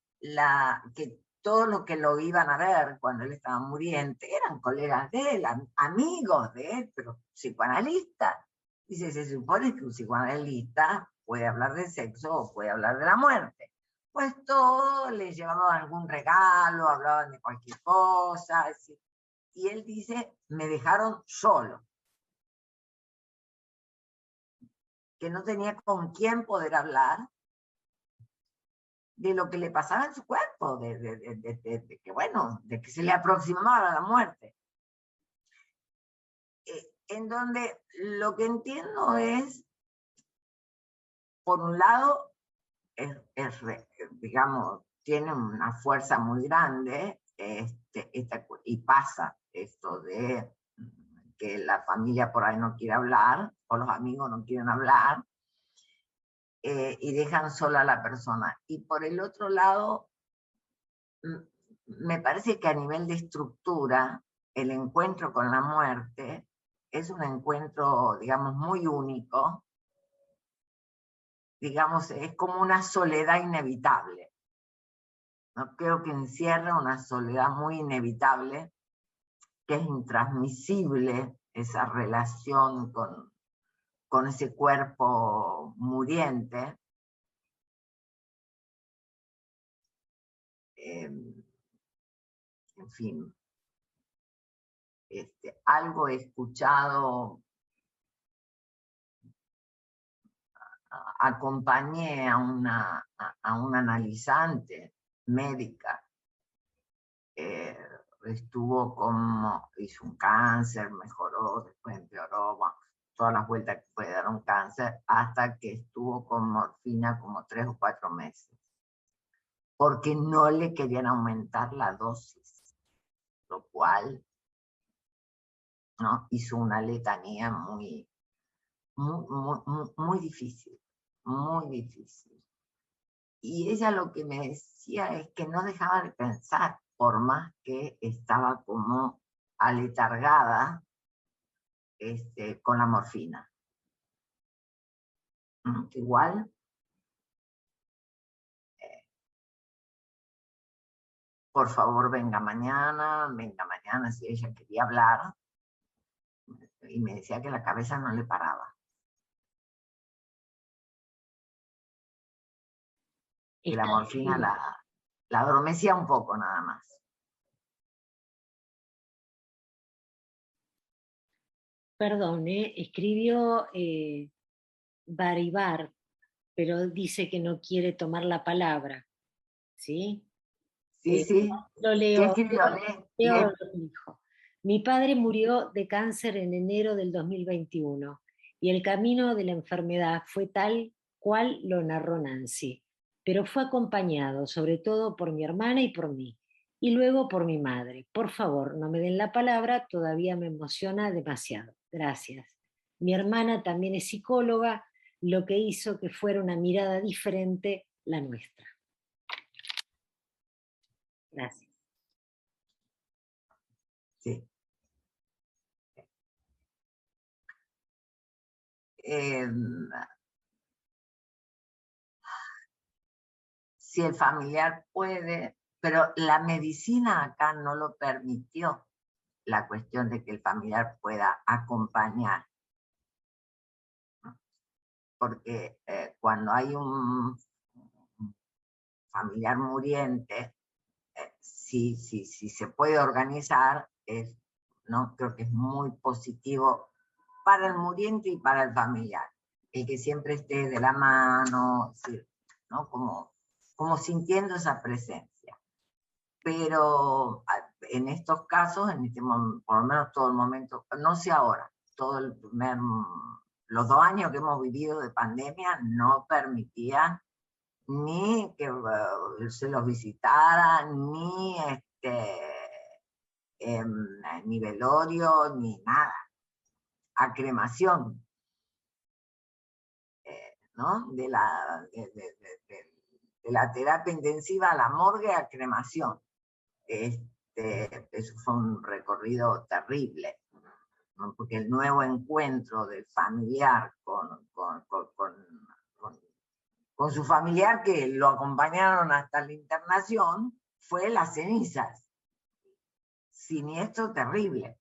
que todo lo que lo iban a ver cuando él estaba muriente eran colegas de él, amigos de él, pero psicoanalistas. Dice, se supone que un psicoanalista puede hablar de sexo o puede hablar de la muerte. Pues todos le llevaban algún regalo, hablaban de cualquier cosa, y él dice, me dejaron solo. Que no tenía con quién poder hablar de lo que le pasaba en su cuerpo, de que se le aproximaba la muerte. En donde lo que entiendo es, por un lado, digamos, tiene una fuerza muy grande, y pasa esto de que la familia por ahí no quiere hablar, o los amigos no quieren hablar, y dejan sola a la persona. Y por el otro lado, me parece que a nivel de estructura, el encuentro con la muerte es un encuentro, digamos, muy único. Digamos, es como una soledad inevitable. ¿No? Creo que encierra una soledad muy inevitable, que es intransmisible esa relación con ese cuerpo muriente. En fin, algo he escuchado, acompañé a una analizante médica, hizo un cáncer, mejoró, después empeoró, bueno, todas las vueltas que puede dar un cáncer, hasta que estuvo con morfina como 3 o 4 meses, porque no le querían aumentar la dosis, lo cual, ¿no?, hizo una letanía muy difícil, muy difícil. Y ella lo que me decía es que no dejaba de pensar, por más que estaba como aletargada con la morfina. Igual, por favor, venga mañana, si ella quería hablar. Y me decía que la cabeza no le paraba. Que la morfina la adormecía un poco nada más. Perdón, escribió Baribar, pero dice que no quiere tomar la palabra, ¿sí? Sí, sí. Lo ¿Qué leo. escribió? Leo lo que dijo. Mi padre murió de cáncer en enero del 2021 y el camino de la enfermedad fue tal cual lo narró Nancy, pero fue acompañado sobre todo por mi hermana y por mí, y luego por mi madre. Por favor, no me den la palabra, todavía me emociona demasiado. Gracias. Mi hermana también es psicóloga, lo que hizo que fuera una mirada diferente la nuestra. Gracias. Sí. Si el familiar puede, pero la medicina acá no lo permitió, la cuestión de que el familiar pueda acompañar. Porque cuando hay un familiar muriente, si se puede organizar, ¿no?, creo que es muy positivo para el muriente y para el familiar, el que siempre esté de la mano, ¿no?, como sintiendo esa presencia. Pero en estos casos, por lo menos todo el momento, no sé ahora, los 2 años que hemos vivido de pandemia no permitían ni que se los visitara, ni velorio, ni nada. A cremación, ¿no? De la terapia intensiva a la morgue a cremación. Eso fue un recorrido terrible, ¿no? Porque el nuevo encuentro del familiar con su familiar, que lo acompañaron hasta la internación, fue las cenizas. Siniestro terrible,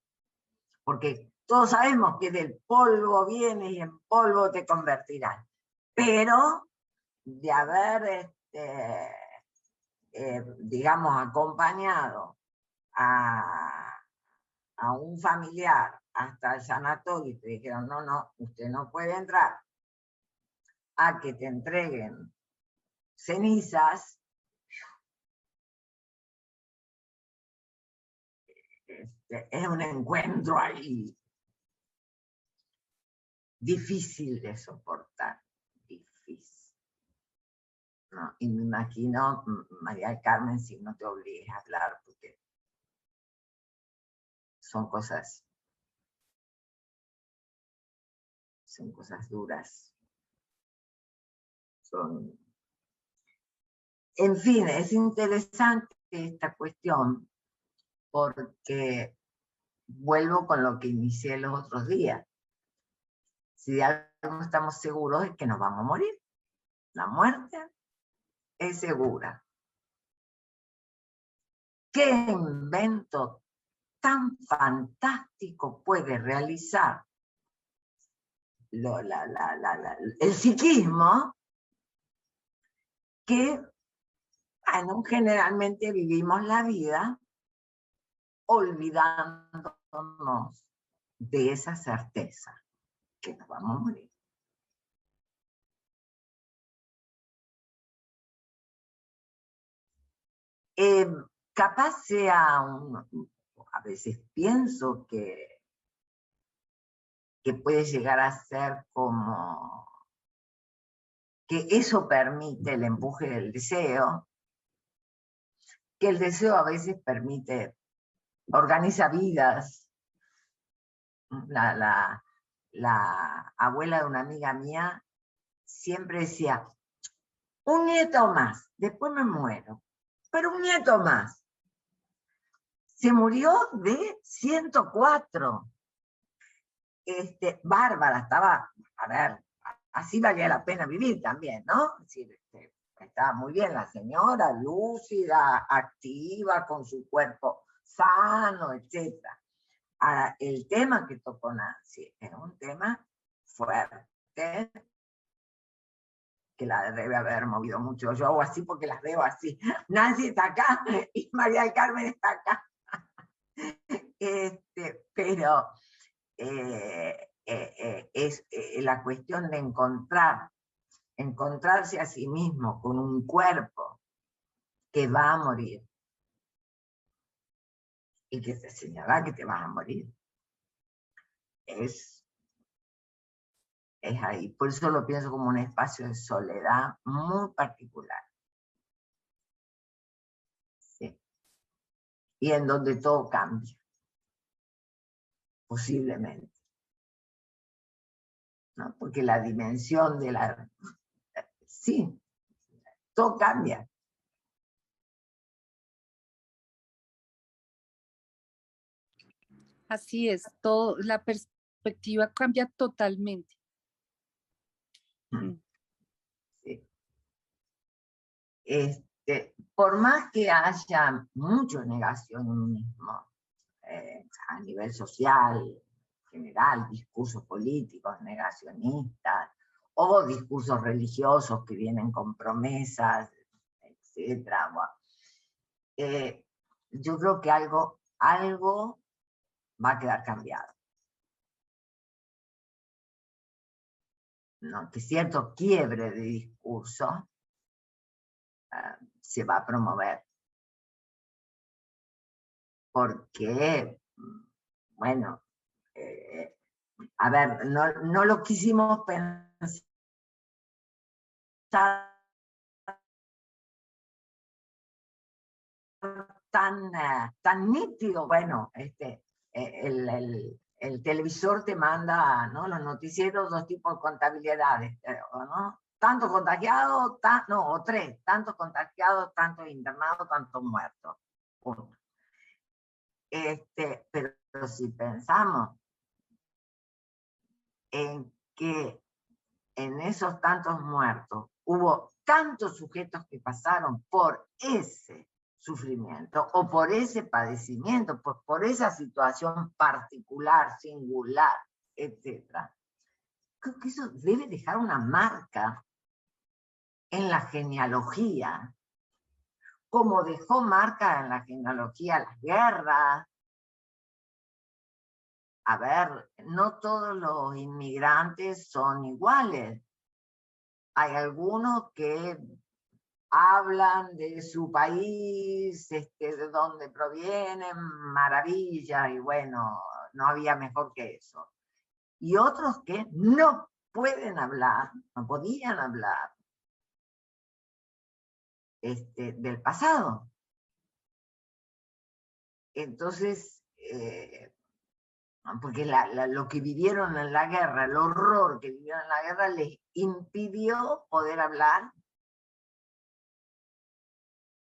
porque todos sabemos que del polvo vienes y en polvo te convertirás, pero de haber, digamos, acompañado a un familiar hasta el sanatorio y te dijeron, no, usted no puede entrar, a que te entreguen cenizas, es un encuentro ahí difícil de soportar, difícil. No, y me imagino, María del Carmen, si no te obligues a hablar, porque son cosas duras. En fin, es interesante esta cuestión, porque vuelvo con lo que inicié los otros días. Si de algo estamos seguros es que nos vamos a morir. La muerte es segura. ¿Qué invento tan fantástico puede realizar el psiquismo, que, bueno, generalmente vivimos la vida olvidándonos de esa certeza que nos vamos a morir? Capaz sea a veces pienso que que puede llegar a ser como que eso permite el empuje del deseo, que el deseo a veces permite, organiza vidas. La abuela de una amiga mía siempre decía, un nieto más, después me muero, pero un nieto más. Se murió de 104. Bárbara, estaba, a ver, así valía la pena vivir también, ¿no? Es decir, estaba muy bien la señora, lúcida, activa, con su cuerpo sano, etc. Ahora, el tema que tocó Nancy es un tema fuerte, que la debe haber movido mucho. Yo hago así porque las veo así. Nancy está acá y María del Carmen está acá. Pero es la cuestión de encontrarse a sí mismo con un cuerpo que va a morir y que te señala que te vas a morir. Es ahí. Por eso lo pienso como un espacio de soledad muy particular. ¿Sí? Y en donde todo cambia. Posiblemente. ¿No? Porque la dimensión de la... Sí, todo cambia. Así es, todo, la perspectiva cambia totalmente. Sí. Por más que haya mucho negacionismo a nivel social, general, discursos políticos negacionistas, o discursos religiosos que vienen con promesas, etc. Yo creo que algo va a quedar cambiado. ¿No? Que cierto quiebre de discurso se va a promover. Porque, bueno, a ver, no lo quisimos pensar tan nítido. Bueno, el televisor te manda, ¿no? Los noticieros, 2 tipos de contabilidades, ¿no? Tanto contagiado, o 3, tantos contagiados, tantos internados, tantos muertos. Punto. Pero si pensamos en que en esos tantos muertos hubo tantos sujetos que pasaron por ese sufrimiento o por ese padecimiento, por esa situación particular, singular, etc. Creo que eso debe dejar una marca en la genealogía, como dejó marca en la genealogía las guerras. A ver, no todos los inmigrantes son iguales. Hay algunos que hablan de su país, de dónde provienen, maravilla, y bueno, no había mejor que eso. Y otros que no pueden hablar, no podían hablar del pasado. Entonces, porque lo que vivieron en la guerra, el horror que vivieron en la guerra, les impidió poder hablar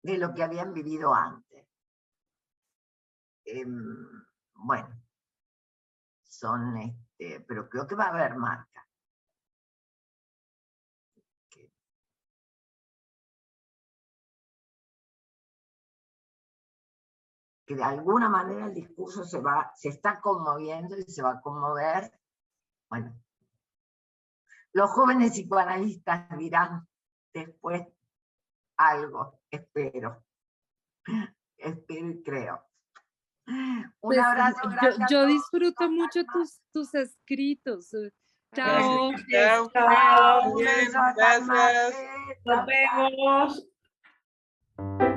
de lo que habían vivido antes. Bueno, son, pero creo que va a haber marca. Que de alguna manera el discurso se está conmoviendo y se va a conmover. Bueno, los jóvenes psicoanalistas dirán después algo, espero y creo. Un Pues, abrazo, gracias. yo disfruto mucho tus escritos. Chao. Chao. Chao. Un beso, Gracias. hasta el martes. Nos vemos.